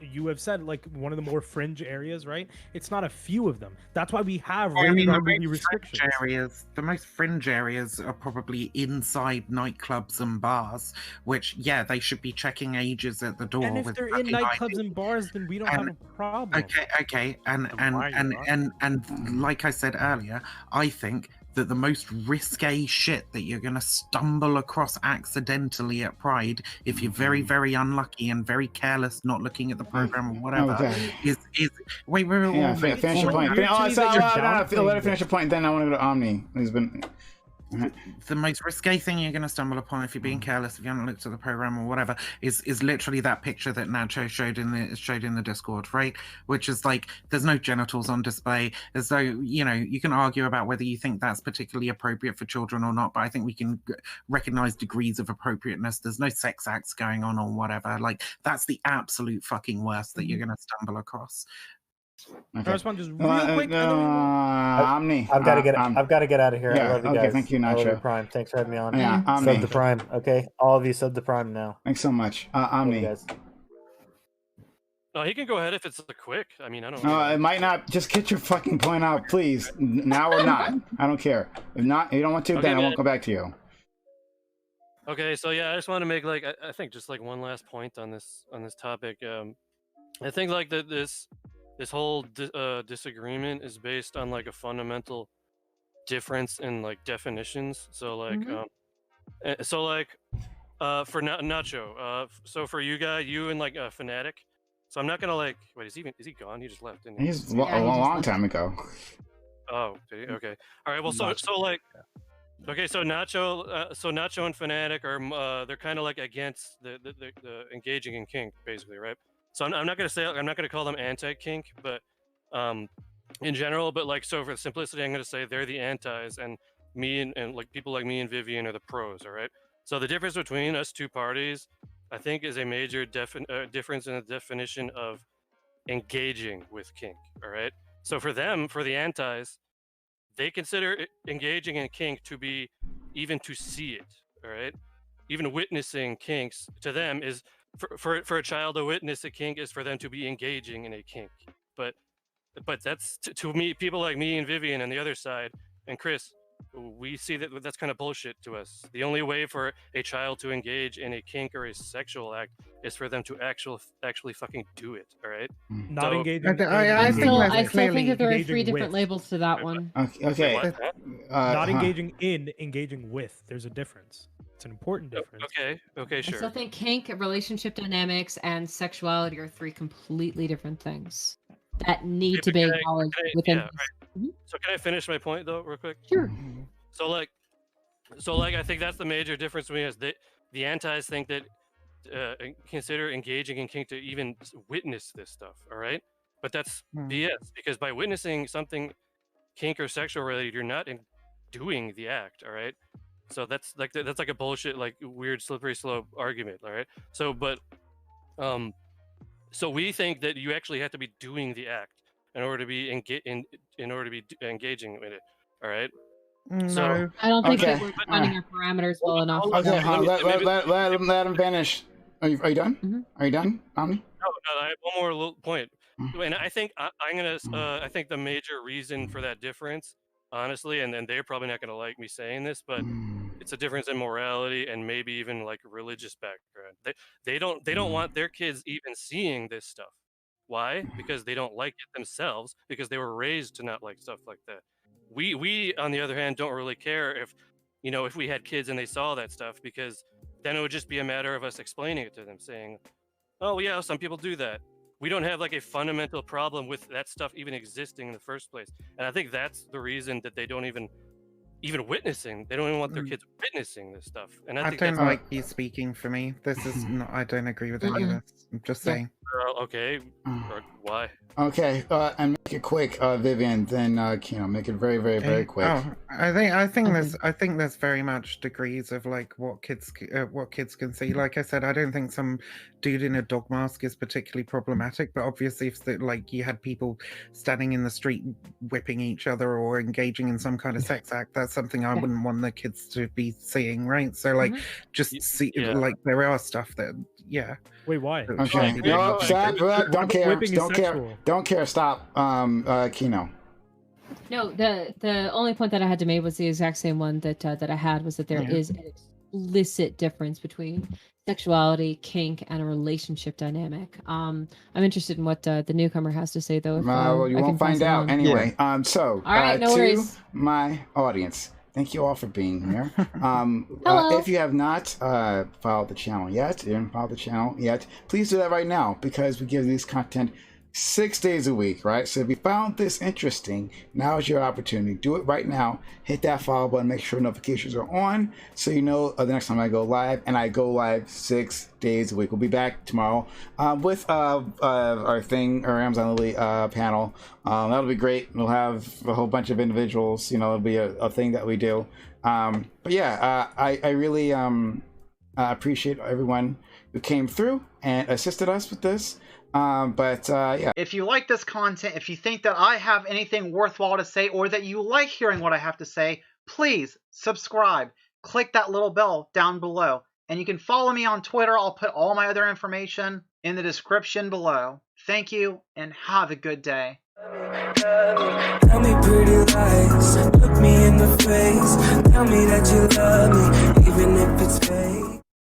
you have said, like one of the more fringe areas, right? It's not a few of them. That's why we have rated R movie restrictions. The most fringe areas are probably inside nightclubs and bars, which, yeah, they should be checking ages at the door. And if with they're in nightclubs and bars, then we don't have a problem. Okay, and like I said earlier, I think that the most risque shit that you're going to stumble across accidentally at Pride, if you're very, very unlucky and very careless, not looking at the program or whatever, is wait, yeah, finish your point. Let it finish your point. Then I want to go to Omni. He's been. The most risque thing you're going to stumble upon if you're being careless, if you haven't looked at the program or whatever, is literally that picture that Nacho showed in the Discord, right? Which is like, there's no genitals on display. As though, you know, you can argue about whether you think that's particularly appropriate for children or not, but I think we can recognize degrees of appropriateness. There's no sex acts going on or whatever. Like, that's the absolute fucking worst that you're going to stumble across. Okay. First one, just real quick. Omni. I've got to get out of here. Yeah, I love you guys. Thank you, Nacho. I love you, Prime. Thanks for having me on. Yeah, Omni. Sub to Prime. Okay, all of you sub to Prime now. Thanks so much, Omni. Guys. Oh, he can go ahead if it's quick. I mean, I don't. It might not. Just get your fucking point out, please. Now or not. I don't care. If not, you don't want to. Then I won't go back to you. Okay, so yeah, I just want to make like I think just like one last point on this topic. I think like that this whole disagreement is based on like a fundamental difference in like definitions. So like for Nacho, so for you and like Fanatic. So I'm not gonna like wait. Is he gone? He just left. Didn't he? He's a long time ago. Oh, okay. All right. Well, so like. Okay, so Nacho and Fanatic are they're kind of like against the engaging in kink, basically, right? So I'm not gonna call them anti-kink, but in general, but like so for simplicity, I'm gonna say they're the antis, and me and like people like me and Vivian are the pros, all right? So the difference between us two parties, I think, is a major difference in the definition of engaging with kink, all right? So for them, for the antis, they consider engaging in kink to be even to see it, all right? Even witnessing kinks to them is for a child to witness a kink is for them to be engaging in a kink. But that's to me, people like me and Vivian on the other side, and Chris, we see that that's kind of bullshit to us. The only way for a child to engage in a kink or a sexual act is for them to actually fucking do it. All right. Not engaging. I still think that there are three different labels to that one. Okay. Not engaging in, engaging with. There's a difference. It's an important difference. Okay, sure. I still think kink, relationship dynamics, and sexuality are three completely different things that need to be acknowledged within. Yeah, right. So can I finish my point though, real quick? Sure. So like, I think that's the major difference between us. The antis think that consider engaging in kink to even witness this stuff. All right, but that's BS, because by witnessing something kink or sexual related, you're not doing the act. All right. So that's like a bullshit, like weird slippery slope argument. All right. So so we think that you actually have to be doing the act in order to be engaging with it. All right. So I don't think that we're defining our parameters well enough. Okay, let him finish. Are you done? Mm-hmm. Are you done, Omni? No, I have one more little point. And I think I think the major reason for that difference, honestly, and they're probably not gonna like me saying this, but it's a difference in morality and maybe even like religious background. They don't want their kids even seeing this stuff. Why? Because they don't like it themselves, because they were raised to not like stuff like that. We on the other hand don't really care if we had kids and they saw that stuff, because then it would just be a matter of us explaining it to them, saying, oh yeah, some people do that. We don't have like a fundamental problem with that stuff even existing in the first place. And I think that's the reason that they don't even witnessing. They don't even want their kids witnessing this stuff. And I think don't like you speaking for me. This is not. I don't agree with any of this. I'm just saying. Okay. Why? Okay. And make it quick, Vivian. Then make it very, very, very quick. Oh, I think there's very much degrees of like what kids can see. Like I said, I don't think some dude in a dog mask is particularly problematic. But obviously, if you had people standing in the street whipping each other or engaging in some kind of sex act, that's something I wouldn't want the kids to be seeing, right? So like, just see like there are stuff that. Yeah. Wait, why? Okay. Stop. Don't care. Whipping is Don't care. sexual. Don't care. Stop. Kino. No, the only point that I had to make was the exact same one that I had, was that there is an explicit difference between sexuality, kink, and a relationship dynamic. I'm interested in what the newcomer has to say, though. If, well, you won't find out anyway. So, all right, no to worries. my audience, thank you all for being here. Hello. If you have not followed the channel yet, please do that right now, because we give these content 6 days a week, right? So if you found this interesting, now is your opportunity. Do it right now. Hit that follow button. Make sure notifications are on, so you know the next time I go live. And I go live 6 days a week. We'll be back tomorrow with our Amazon Lily panel. That'll be great. We'll have a whole bunch of individuals. You know, it'll be a thing that we do. But yeah, I really appreciate everyone who came through and assisted us with this. Yeah. If you like this content, if you think that I have anything worthwhile to say, or that you like hearing what I have to say, please subscribe. Click that little bell down below. And you can follow me on Twitter. I'll put all my other information in the description below. Thank you, and have a good day. Tell me pretty lies, look me in the face. Tell me that you love me, even if it's fake.